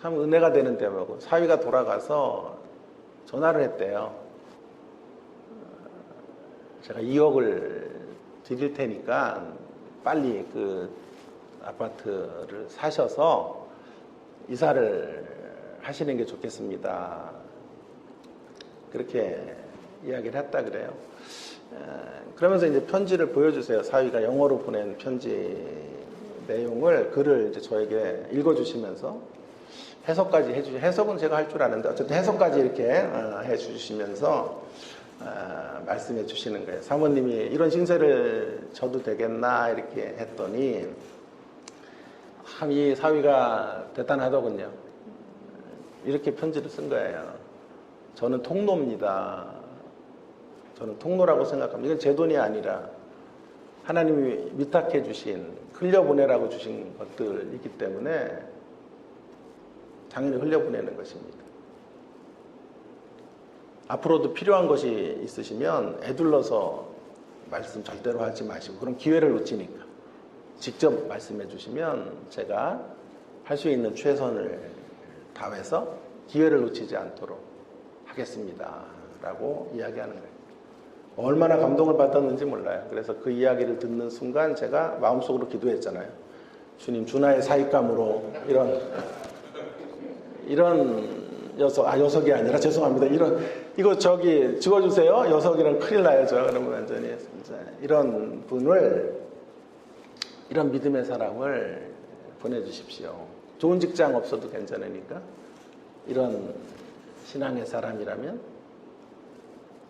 참 은혜가 되는 대목은 사위가 돌아가서 전화를 했대요. 제가 2억을 드릴 테니까 빨리 그 아파트를 사셔서 이사를 하시는 게 좋겠습니다. 그렇게 이야기를 했다 그래요. 그러면서 이제 편지를 보여주세요. 사위가 영어로 보낸 편지 내용을 글을 이제 저에게 읽어주시면서 해석까지 해주시. 해석은 제가 할 줄 아는데 어쨌든 해석까지 이렇게 해주시면서 말씀해 주시는 거예요. 사모님이 이런 신세를 져도 되겠나 이렇게 했더니 참 이 사위가 대단하더군요. 이렇게 편지를 쓴 거예요. 저는 통로입니다. 저는 통로라고 생각합니다. 이건 제 돈이 아니라 하나님이 위탁해 주신, 흘려보내라고 주신 것들이기 때문에 당연히 흘려보내는 것입니다. 앞으로도 필요한 것이 있으시면 애둘러서 말씀 절대로 하지 마시고 그럼 기회를 놓치니까 직접 말씀해 주시면 제가 할 수 있는 최선을 다해서 기회를 놓치지 않도록 하겠습니다. 라고 이야기하는 거예요. 얼마나 감동을 받았는지 몰라요. 그래서 그 이야기를 듣는 순간 제가 마음속으로 기도했잖아요. 주님, 주나의 사익감으로 이런 녀석이 아니라 죄송합니다. 이거 저기 지워주세요. 녀석이랑 큰일 나요. 그러면 완전히 이런 분을, 이런 믿음의 사람을 보내주십시오. 좋은 직장 없어도 괜찮으니까 이런 신앙의 사람이라면,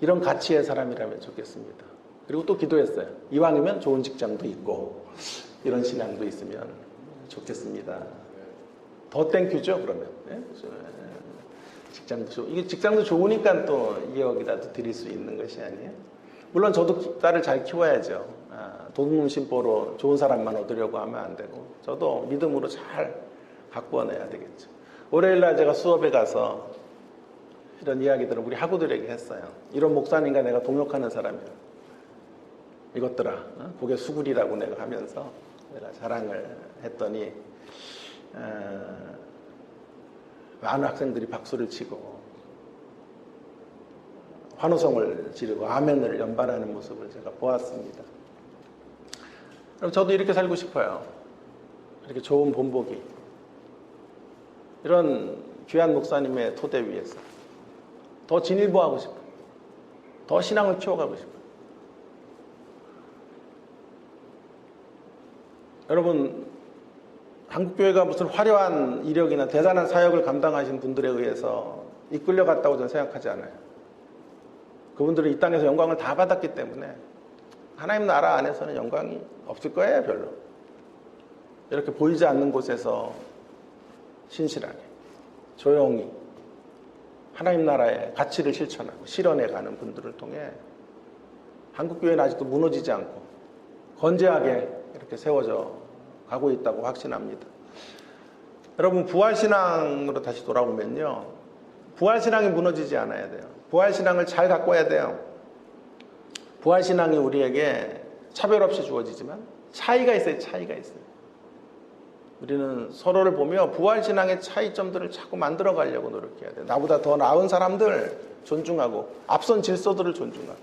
이런 가치의 사람이라면 좋겠습니다. 그리고 또 기도했어요. 이왕이면 좋은 직장도 있고 이런 신앙도 있으면 좋겠습니다. 더 땡큐죠, 그러면. 네? 직장도 이게 직장도 좋으니까 또 2억이라도 드릴 수 있는 것이 아니에요. 물론 저도 딸을 잘 키워야죠. 도둑놈 심보로 좋은 사람만 얻으려고 하면 안 되고 저도 믿음으로 잘 가꾸어내야 되겠죠. 월요일날 제가 수업에 가서 이런 이야기들을 우리 학우들에게 했어요. 이런 목사님과 내가 동역하는 사람이야. 이것들아, 고개 수구리라고 내가 하면서 내가 자랑을 했더니 많은 학생들이 박수를 치고 환호성을 지르고 아멘을 연발하는 모습을 제가 보았습니다. 그럼 저도 이렇게 살고 싶어요. 이렇게 좋은 본보기, 이런 귀한 목사님의 토대 위에서 더 진일보하고 싶어요. 더 신앙을 키워가고 싶어요. 여러분, 한국교회가 무슨 화려한 이력이나 대단한 사역을 감당하신 분들에 의해서 이끌려갔다고 저는 생각하지 않아요. 그분들은 이 땅에서 영광을 다 받았기 때문에 하나님 나라 안에서는 영광이 없을 거예요, 별로. 이렇게 보이지 않는 곳에서 신실하게, 조용히 하나님 나라의 가치를 실천하고 실현해가는 분들을 통해 한국교회는 아직도 무너지지 않고 건재하게 이렇게 세워져 가고 있다고 확신합니다. 여러분, 부활신앙으로 다시 돌아오면요, 부활신앙이 무너지지 않아야 돼요. 부활신앙을 잘 가꿔야 돼요. 부활신앙이 우리에게 차별 없이 주어지지만 차이가 있어요. 차이가 있어요. 우리는 서로를 보며 부활신앙의 차이점들을 자꾸 만들어 가려고 노력해야 돼요. 나보다 더 나은 사람들 존중하고 앞선 질서들을 존중하고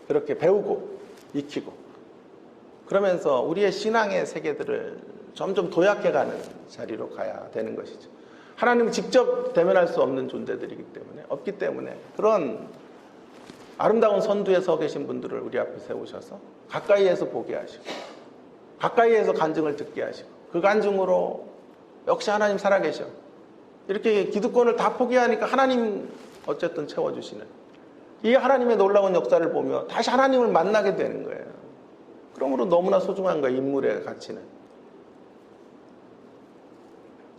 그렇게 배우고 익히고 그러면서 우리의 신앙의 세계들을 점점 도약해가는 자리로 가야 되는 것이죠. 하나님은 직접 대면할 수 없는 존재들이기 때문에, 없기 때문에 그런 아름다운 선두에 서 계신 분들을 우리 앞에 세우셔서 가까이에서 보게 하시고 가까이에서 간증을 듣게 하시고 그 간증으로 역시 하나님 살아계셔. 이렇게 기득권을 다 포기하니까 하나님 어쨌든 채워주시는 이 하나님의 놀라운 역사를 보며 다시 하나님을 만나게 되는 거예요. 그러므로 너무나 소중한 거예요. 인물의 가치는.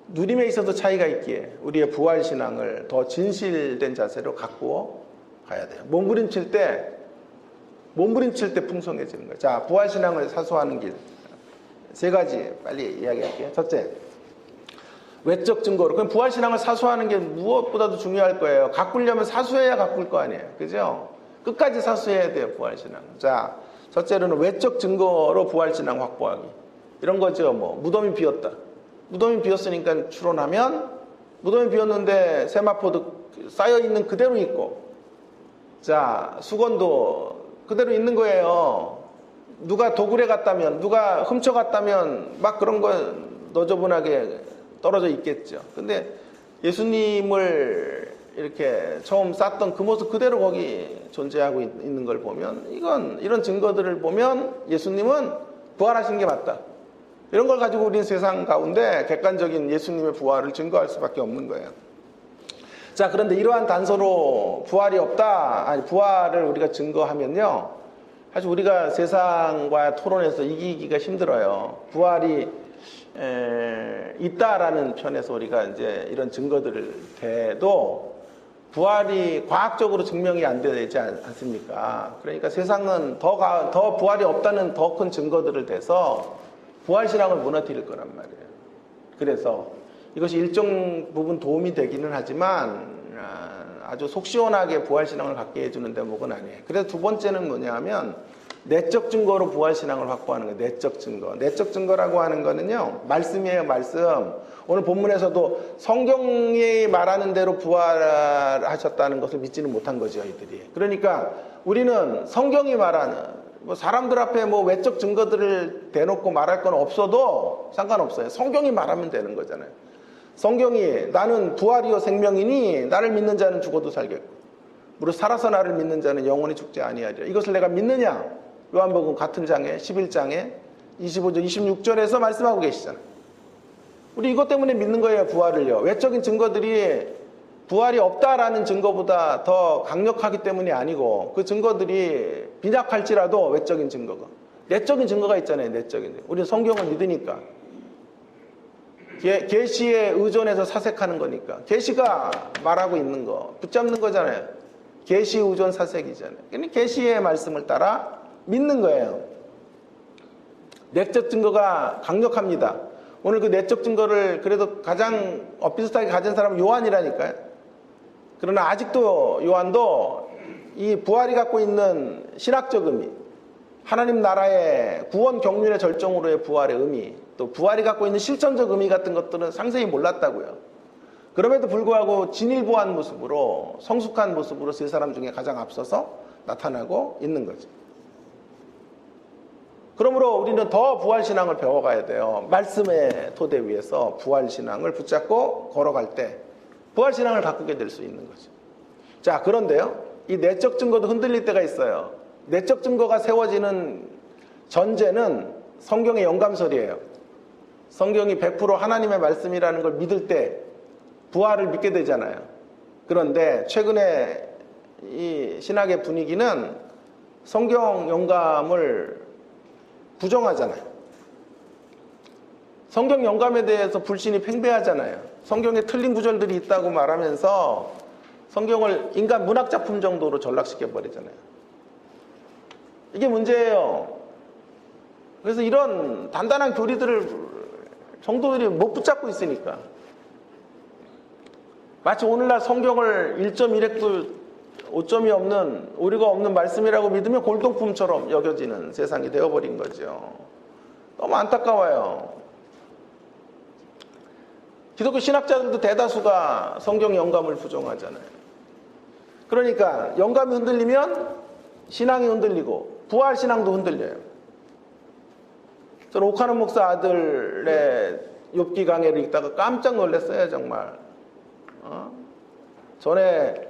누림에 있어서 차이가 있기에 우리의 부활신앙을 더 진실된 자세로 가꾸어 가야 돼요. 몸부림칠 때 풍성해지는 거예요. 자, 부활신앙을 사수하는 길. 세 가지 빨리 이야기할게요. 첫째, 외적 증거로. 그럼 부활신앙을 사수하는 게 무엇보다도 중요할 거예요. 가꾸려면 사수해야 가꿀 거 아니에요. 그죠? 끝까지 사수해야 돼요, 부활신앙. 자, 첫째로는 외적 증거로 부활신앙 확보하기. 이런 거죠. 뭐 무덤이 비었다. 무덤이 비었으니까 추론하면 무덤이 비었는데 세마포도 쌓여있는 그대로 있고, 자, 수건도 그대로 있는 거예요. 누가 도굴해 갔다면, 누가 훔쳐 갔다면 막 그런 거 너저분하게 떨어져 있겠죠. 근데 예수님을 이렇게 처음 쌌던 그 모습 그대로 거기 존재하고 있는 걸 보면, 이런 증거들을 보면 예수님은 부활하신 게 맞다. 이런 걸 가지고 우리는 세상 가운데 객관적인 예수님의 부활을 증거할 수밖에 없는 거예요. 자, 그런데 이러한 단서로 부활이 없다, 아니 부활을 우리가 증거하면요, 사실 우리가 세상과 토론해서 이기기가 힘들어요. 부활이 있다라는 편에서 우리가 이제 이런 증거들을 대도 부활이 과학적으로 증명이 안 되지 않습니까? 그러니까 세상은 더 부활이 없다는 더 큰 증거들을 대서 부활신앙을 무너뜨릴 거란 말이에요. 그래서 이것이 일정 부분 도움이 되기는 하지만 아주 속 시원하게 부활신앙을 갖게 해주는 대목은 아니에요. 그래서 두 번째는 뭐냐 하면 내적 증거로 부활신앙을 확보하는 거예요. 내적 증거. 내적 증거라고 하는 거는요, 말씀이에요, 말씀. 오늘 본문에서도 성경이 말하는 대로 부활하셨다는 것을 믿지는 못한 거죠, 이들이. 그러니까 우리는 성경이 말하는, 뭐 사람들 앞에 뭐 외적 증거들을 대놓고 말할 건 없어도 상관없어요. 성경이 말하면 되는 거잖아요. 성경이 나는 부활이요 생명이니 나를 믿는 자는 죽어도 살겠고 무릇 살아서 나를 믿는 자는 영원히 죽지 아니하리라. 이것을 내가 믿느냐? 요한복음 같은 장에 11장에 25절 26절에서 말씀하고 계시잖아요. 우리 이것 때문에 믿는 거예요, 부활을요. 외적인 증거들이 부활이 없다라는 증거보다 더 강력하기 때문이 아니고, 그 증거들이 빈약할지라도 외적인 증거가, 내적인 증거가 있잖아요. 내적인 증거. 우리는 성경을 믿으니까, 계시에 의존해서 사색하는 거니까, 계시가 말하고 있는 거 붙잡는 거잖아요. 계시 의존 사색이잖아요. 그러니까 계시의 말씀을 따라 믿는 거예요. 내적 증거가 강력합니다. 오늘 그 내적 증거를 그래도 가장 비슷하게 가진 사람은 요한이라니까요. 그러나 아직도 요한도 이 부활이 갖고 있는 신학적 의미, 하나님 나라의 구원 경륜의 절정으로의 부활의 의미, 또 부활이 갖고 있는 실천적 의미 같은 것들은 상세히 몰랐다고요. 그럼에도 불구하고 진일보한 모습으로, 성숙한 모습으로 세 사람 중에 가장 앞서서 나타나고 있는 거죠. 그러므로 우리는 더 부활신앙을 배워가야 돼요. 말씀의 토대 위에서 부활신앙을 붙잡고 걸어갈 때 부활신앙을 바꾸게 될 수 있는 거죠. 자, 그런데요, 이 내적 증거도 흔들릴 때가 있어요. 내적 증거가 세워지는 전제는 성경의 영감설이에요. 성경이 100% 하나님의 말씀이라는 걸 믿을 때 부활을 믿게 되잖아요. 그런데 최근에 이 신학의 분위기는 성경 영감을 부정하잖아요. 성경 영감에 대해서 불신이 팽배하잖아요. 성경에 틀린 구절들이 있다고 말하면서 성경을 인간 문학작품 정도로 전락시켜버리잖아요. 이게 문제예요. 그래서 이런 단단한 교리들을 성도들이 못 붙잡고 있으니까. 마치 오늘날 성경을 1.1획도 오점이 없는, 오류가 없는 말씀이라고 믿으면 골동품처럼 여겨지는 세상이 되어버린 거죠. 너무 안타까워요. 기독교 신학자들도 대다수가 성경 영감을 부정하잖아요. 그러니까 영감이 흔들리면 신앙이 흔들리고 부활신앙도 흔들려요. 저는 오카는 목사 아들의 욥기 강해를 읽다가 깜짝 놀랐어요. 정말. 전에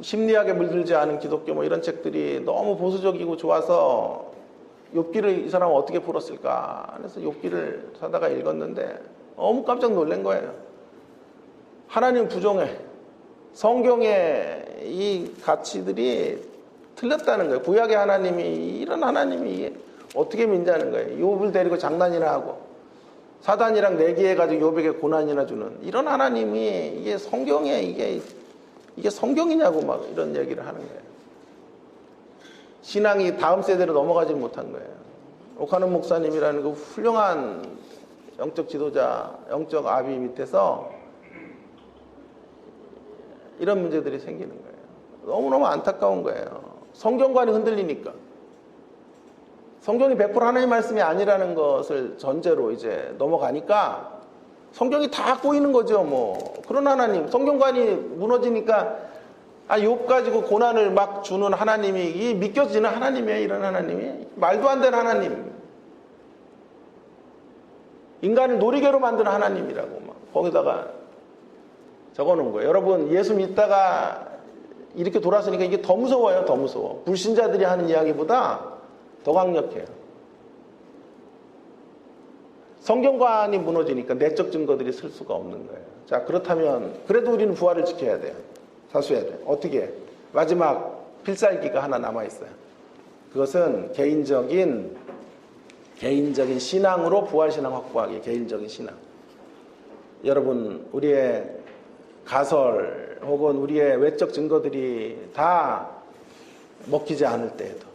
심리학에 물들지 않은 기독교 뭐 이런 책들이 너무 보수적이고 좋아서 욥기를 이 사람은 어떻게 풀었을까 그래서 욥기를 사다가 읽었는데 너무 깜짝 놀란 거예요. 하나님 부정해. 성경의 이 가치들이 틀렸다는 거예요. 구약의 하나님이 이런 하나님이 어떻게 믿냐는 거예요. 욥을 데리고 장난이나 하고 사단이랑 내기해가지고 욥에게 고난이나 주는 이런 하나님이 이게 성경에 이게 성경이냐고 막 이런 얘기를 하는 거예요. 신앙이 다음 세대로 넘어가지 못한 거예요. 오카는 목사님이라는 그 훌륭한 영적 지도자, 영적 아비 밑에서 이런 문제들이 생기는 거예요. 너무너무 안타까운 거예요. 성경관이 흔들리니까. 성경이 100% 하나님의 말씀이 아니라는 것을 전제로 이제 넘어가니까 성경이 다 꼬이는 거죠. 뭐 그런 하나님, 성경관이 무너지니까 욥 가지고 고난을 막 주는 하나님이 이 믿겨지는 하나님이에요. 이런 하나님이 말도 안 되는 하나님, 인간을 놀이개로 만드는 하나님이라고 막 거기다가 적어놓은 거예요. 여러분 예수 믿다가 이렇게 돌아서니까 이게 더 무서워요. 더 무서워. 불신자들이 하는 이야기보다 더 강력해요. 성경관이 무너지니까 내적 증거들이 쓸 수가 없는 거예요. 자, 그렇다면 그래도 우리는 부활을 지켜야 돼요. 사수해야 돼요. 어떻게? 마지막 필살기가 하나 남아있어요. 그것은 개인적인 신앙으로 부활신앙 확보하기. 개인적인 신앙. 여러분 우리의 가설 혹은 우리의 외적 증거들이 다 먹히지 않을 때에도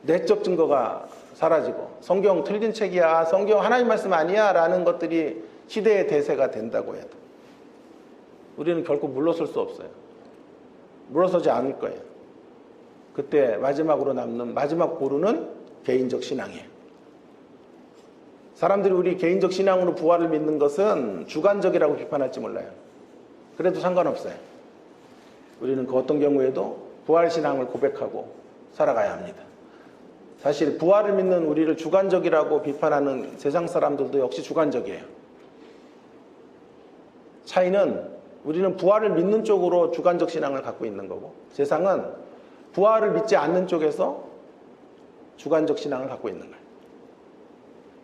내적 증거가 사라지고 성경 틀린 책이야, 성경 하나님 말씀 아니야 라는 것들이 시대의 대세가 된다고 해도 우리는 결코 물러설 수 없어요. 물러서지 않을 거예요. 그때 마지막으로 남는 마지막 보루는 개인적 신앙이에요. 사람들이 우리 개인적 신앙으로 부활을 믿는 것은 주관적이라고 비판할지 몰라요. 그래도 상관없어요. 우리는 그 어떤 경우에도 부활신앙을 고백하고 살아가야 합니다. 사실 부활을 믿는 우리를 주관적이라고 비판하는 세상 사람들도 역시 주관적이에요. 차이는 우리는 부활을 믿는 쪽으로 주관적 신앙을 갖고 있는 거고 세상은 부활을 믿지 않는 쪽에서 주관적 신앙을 갖고 있는 거예요.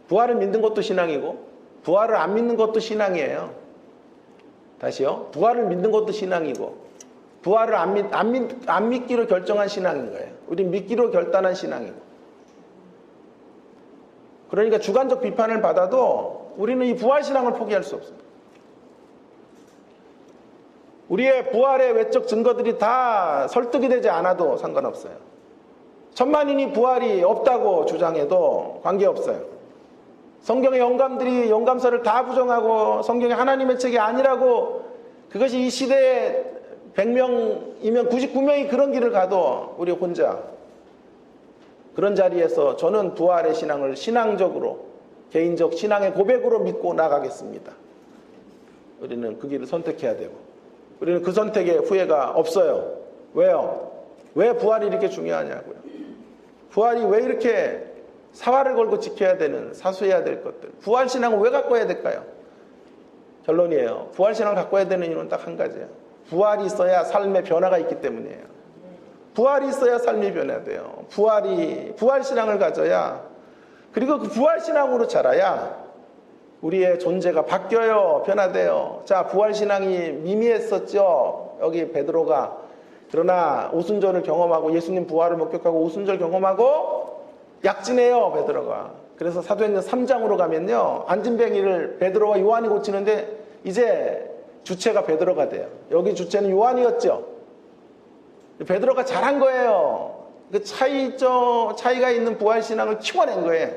부활을 믿는 것도 신앙이고 부활을 안 믿는 것도 신앙이에요. 다시요. 부활을 믿는 것도 신앙이고 부활을 안 믿기로 결정한 신앙인 거예요. 우린 믿기로 결단한 신앙이고. 그러니까 주관적 비판을 받아도 우리는 이 부활신앙을 포기할 수 없어요. 우리의 부활의 외적 증거들이 다 설득이 되지 않아도 상관없어요. 천만인이 부활이 없다고 주장해도 관계없어요. 성경의 영감들이 영감서를 다 부정하고 성경이 하나님의 책이 아니라고, 그것이 이 시대에 100명이면 99명이 그런 길을 가도 우리 혼자 그런 자리에서 저는 부활의 신앙을 신앙적으로, 개인적 신앙의 고백으로 믿고 나가겠습니다. 우리는 그 길을 선택해야 되고, 우리는 그 선택에 후회가 없어요. 왜요? 왜 부활이 이렇게 중요하냐고요. 부활이 왜 이렇게 사활을 걸고 지켜야 되는, 사수해야 될 것들, 부활신앙을 왜 갖고 해야 될까요? 결론이에요. 부활신앙을 갖고 해야 되는 이유는 딱 한 가지예요. 부활이 있어야 삶의 변화가 있기 때문이에요. 부활이 있어야 삶이 변화돼요. 부활신앙을 가져야, 그리고 그 부활신앙으로 자라야 우리의 존재가 바뀌어요. 변화돼요. 자, 부활신앙이 미미했었죠. 여기 베드로가. 그러나 오순절을 경험하고 예수님 부활을 목격하고 오순절 경험하고 약진해요, 베드로가. 그래서 사도행전 3장으로 가면요, 안진뱅이를 베드로와 요한이 고치는데 이제 주체가 베드로가 돼요. 여기 주체는 요한이었죠. 베드로가 잘한 거예요. 그 차이가 있는 부활신앙을 키워낸 거예요.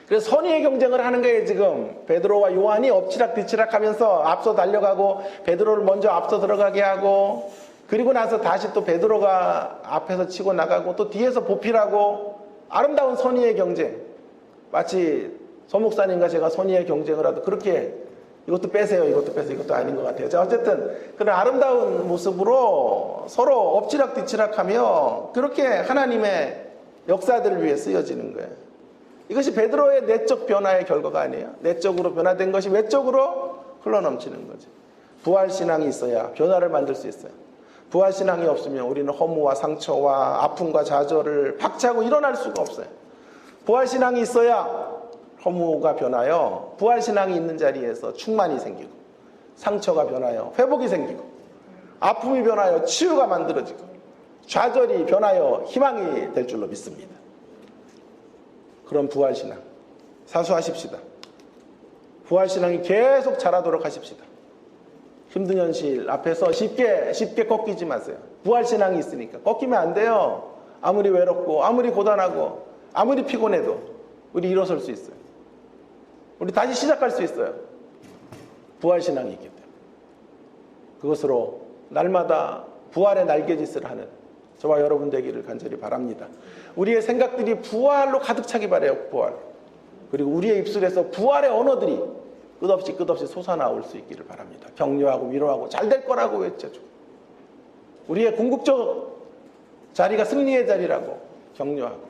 그래서 선의의 경쟁을 하는 거예요. 지금 베드로와 요한이 엎치락뒤치락 하면서 앞서 달려가고, 베드로를 먼저 앞서 들어가게 하고, 그리고 나서 다시 또 베드로가 앞에서 치고 나가고, 또 뒤에서 보필하고, 아름다운 선의의 경쟁. 마치 서목사님과 제가 선의의 경쟁을 하도 그렇게 이것도 빼세요, 이것도 빼세요, 이것도 아닌 것 같아요. 자, 어쨌든 그런 아름다운 모습으로 서로 엎치락뒤치락하며 그렇게 하나님의 역사들을 위해 쓰여지는 거예요. 이것이 베드로의 내적 변화의 결과가 아니에요. 내적으로 변화된 것이 외적으로 흘러넘치는 거죠. 부활신앙이 있어야 변화를 만들 수 있어요. 부활신앙이 없으면 우리는 허무와 상처와 아픔과 좌절을 박차고 일어날 수가 없어요. 부활신앙이 있어야 허무가 변하여 부활신앙이 있는 자리에서 충만이 생기고, 상처가 변하여 회복이 생기고, 아픔이 변하여 치유가 만들어지고, 좌절이 변하여 희망이 될 줄로 믿습니다. 그런 부활신앙 사수하십시다. 부활신앙이 계속 자라도록 하십시다. 힘든 현실 앞에서 쉽게 꺾이지 마세요. 부활신앙이 있으니까 꺾이면 안 돼요. 아무리 외롭고 아무리 고단하고 아무리 피곤해도 우리 일어설 수 있어요. 우리 다시 시작할 수 있어요. 부활신앙이 있기 때문에. 그것으로 날마다 부활의 날개짓을 하는 저와 여러분 되기를 간절히 바랍니다. 우리의 생각들이 부활로 가득 차기 바라요. 부활. 그리고 우리의 입술에서 부활의 언어들이 끝없이 솟아나올 수 있기를 바랍니다. 격려하고 위로하고 잘 될 거라고 외쳐주고, 우리의 궁극적 자리가 승리의 자리라고 격려하고,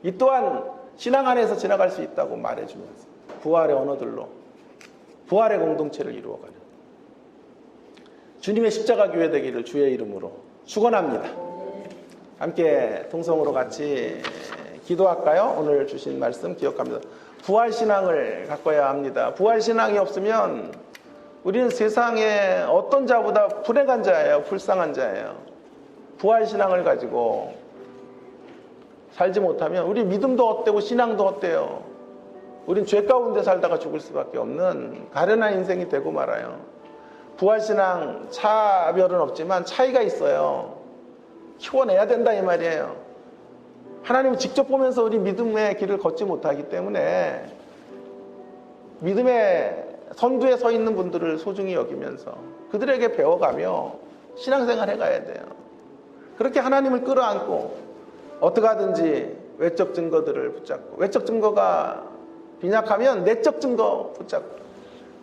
이 또한 신앙 안에서 지나갈 수 있다고 말해주면서 부활의 언어들로 부활의 공동체를 이루어가는 주님의 십자가 교회 되기를 주의 이름으로 축원합니다. 함께 통성으로 같이 기도할까요? 오늘 주신 말씀 기억합니다. 부활신앙을 가꿔야 합니다. 부활신앙이 없으면 우리는 세상에 어떤 자보다 불행한 자예요. 불쌍한 자예요. 부활신앙을 가지고 살지 못하면 우리 믿음도 헛되고 신앙도 헛돼요. 우린 죄 가운데 살다가 죽을 수밖에 없는 가련한 인생이 되고 말아요. 부활신앙 차별은 없지만 차이가 있어요. 키워내야 된다 이 말이에요. 하나님을 직접 보면서 우리 믿음의 길을 걷지 못하기 때문에 믿음의 선두에 서 있는 분들을 소중히 여기면서 그들에게 배워가며 신앙생활 해가야 돼요. 그렇게 하나님을 끌어안고 어떻게 하든지 외적 증거들을 붙잡고, 외적 증거가 빈약하면 내적 증거 붙잡고,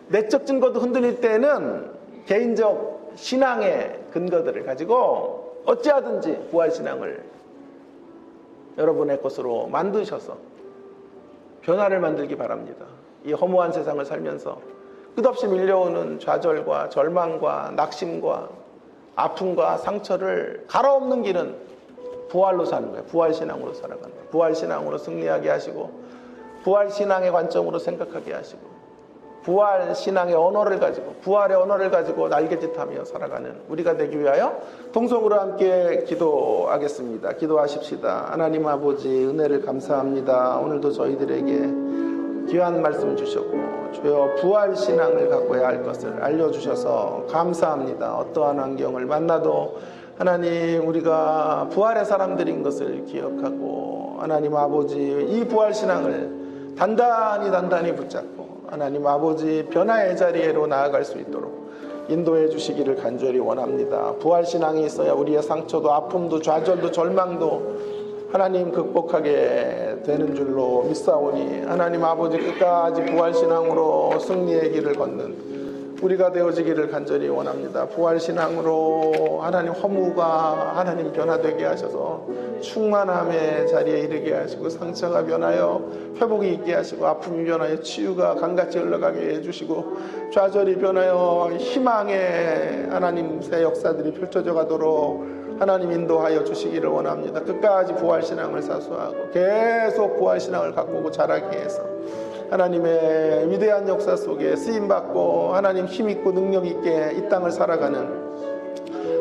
내적 증거도 흔들릴 때는 개인적 신앙의 근거들을 가지고 어찌하든지 부활신앙을 여러분의 것으로 만드셔서 변화를 만들기 바랍니다. 이 허무한 세상을 살면서 끝없이 밀려오는 좌절과 절망과 낙심과 아픔과 상처를 갈아엎는 길은 부활로 사는 거예요. 부활신앙으로 살아가는 거예요. 부활신앙으로 승리하게 하시고, 부활신앙의 관점으로 생각하게 하시고, 부활신앙의 언어를 가지고, 부활의 언어를 가지고 날개짓하며 살아가는 우리가 되기 위하여 통성으로 함께 기도하겠습니다. 기도하십시다. 하나님 아버지, 은혜를 감사합니다. 오늘도 저희들에게 귀한 말씀 주셨고 주여 부활 신앙을 갖고야 할 것을 알려주셔서 감사합니다. 어떠한 환경을 만나도 하나님 우리가 부활의 사람들인 것을 기억하고 하나님 아버지 이 부활 신앙을 단단히 붙잡고 하나님 아버지 변화의 자리로 나아갈 수 있도록 인도해 주시기를 간절히 원합니다. 부활 신앙이 있어야 우리의 상처도 아픔도 좌절도 절망도 하나님 극복하게 되는 줄로 믿사오니 하나님 아버지 끝까지 부활신앙으로 승리의 길을 걷는 우리가 되어지기를 간절히 원합니다. 부활신앙으로 하나님 허무가 하나님 변화되게 하셔서 충만함의 자리에 이르게 하시고 상처가 변하여 회복이 있게 하시고 아픔이 변하여 치유가 강같이 흘러가게 해주시고 좌절이 변하여 희망의 하나님 새 역사들이 펼쳐져 가도록 하나님 인도하여 주시기를 원합니다. 끝까지 부활신앙을 사수하고 계속 부활신앙을 가꾸고 자라게 해서 하나님의 위대한 역사 속에 쓰임받고 하나님 힘있고 능력있게 이 땅을 살아가는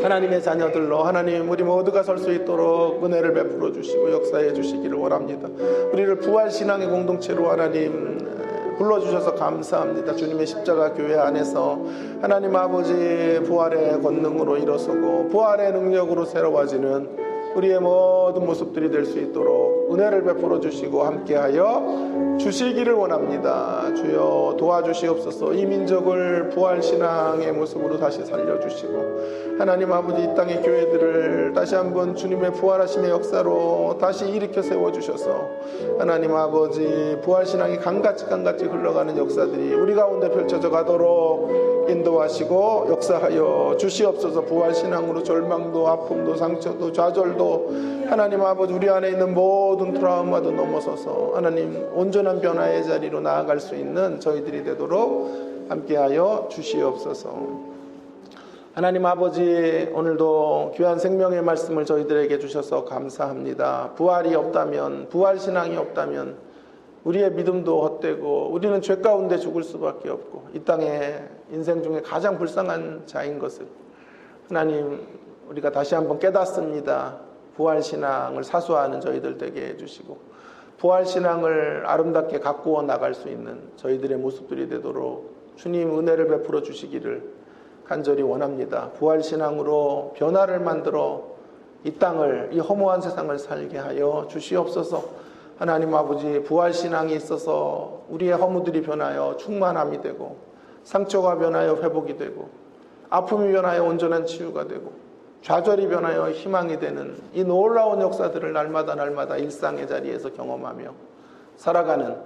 하나님의 자녀들로 하나님 우리 모두가 설 수 있도록 은혜를 베풀어 주시고 역사해 주시기를 원합니다. 우리를 부활신앙의 공동체로 하나님 불러주셔서 감사합니다. 주님의 십자가 교회 안에서 하나님 아버지 부활의 권능으로 일어서고 부활의 능력으로 새로워지는 우리의 모든 모습들이 될 수 있도록 은혜를 베풀어 주시고 함께하여 주시기를 원합니다. 주여 도와주시옵소서. 이 민족을 부활신앙의 모습으로 다시 살려주시고 하나님 아버지 이 땅의 교회들을 다시 한번 주님의 부활하심의 역사로 다시 일으켜 세워주셔서 하나님 아버지 부활신앙이 강같이 흘러가는 역사들이 우리 가운데 펼쳐져 가도록 인도하시고 역사하여 주시옵소서. 부활신앙으로 절망도 아픔도 상처도 좌절도 하나님 아버지 우리 안에 있는 모든 트라우마도 넘어서서 하나님 온전한 변화의 자리로 나아갈 수 있는 저희들이 되도록 함께하여 주시옵소서. 하나님 아버지 오늘도 귀한 생명의 말씀을 저희들에게 주셔서 감사합니다. 부활이 없다면 부활신앙이 없다면 우리의 믿음도 헛되고 우리는 죄 가운데 죽을 수밖에 없고 이 땅에 인생 중에 가장 불쌍한 자인 것을 하나님 우리가 다시 한번 깨닫습니다. 부활신앙을 사수하는 저희들 되게 해주시고 부활신앙을 아름답게 가꾸어 나갈 수 있는 저희들의 모습들이 되도록 주님 은혜를 베풀어 주시기를 간절히 원합니다. 부활신앙으로 변화를 만들어 이 땅을 이 허무한 세상을 살게 하여 주시옵소서. 하나님 아버지 부활신앙이 있어서 우리의 허무들이 변하여 충만함이 되고 상처가 변하여 회복이 되고 아픔이 변하여 온전한 치유가 되고 좌절이 변하여 희망이 되는 이 놀라운 역사들을 날마다 일상의 자리에서 경험하며 살아가는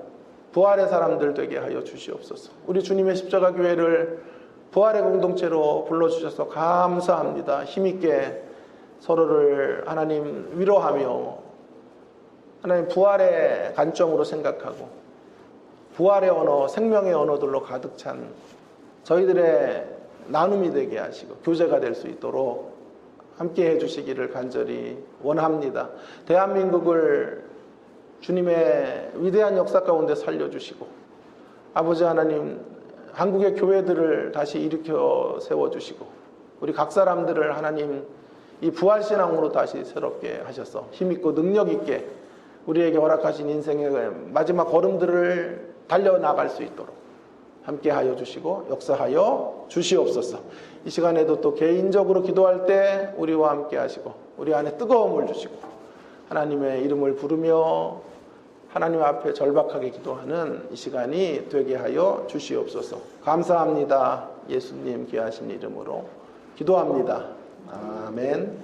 부활의 사람들 되게 하여 주시옵소서. 우리 주님의 십자가 교회를 부활의 공동체로 불러주셔서 감사합니다. 힘있게 서로를 하나님 위로하며 하나님 부활의 관점으로 생각하고 부활의 언어, 생명의 언어들로 가득 찬 저희들의 나눔이 되게 하시고 교제가 될 수 있도록 함께 해주시기를 간절히 원합니다. 대한민국을 주님의 위대한 역사 가운데 살려주시고 아버지 하나님 한국의 교회들을 다시 일으켜 세워주시고 우리 각 사람들을 하나님 이 부활신앙으로 다시 새롭게 하셔서 힘있고 능력있게 우리에게 허락하신 인생의 마지막 걸음들을 달려나갈 수 있도록 함께하여 주시고 역사하여 주시옵소서. 이 시간에도 또 개인적으로 기도할 때 우리와 함께 하시고 우리 안에 뜨거움을 주시고 하나님의 이름을 부르며 하나님 앞에 절박하게 기도하는 이 시간이 되게 하여 주시옵소서. 감사합니다. 예수님 귀하신 이름으로 기도합니다. 아멘.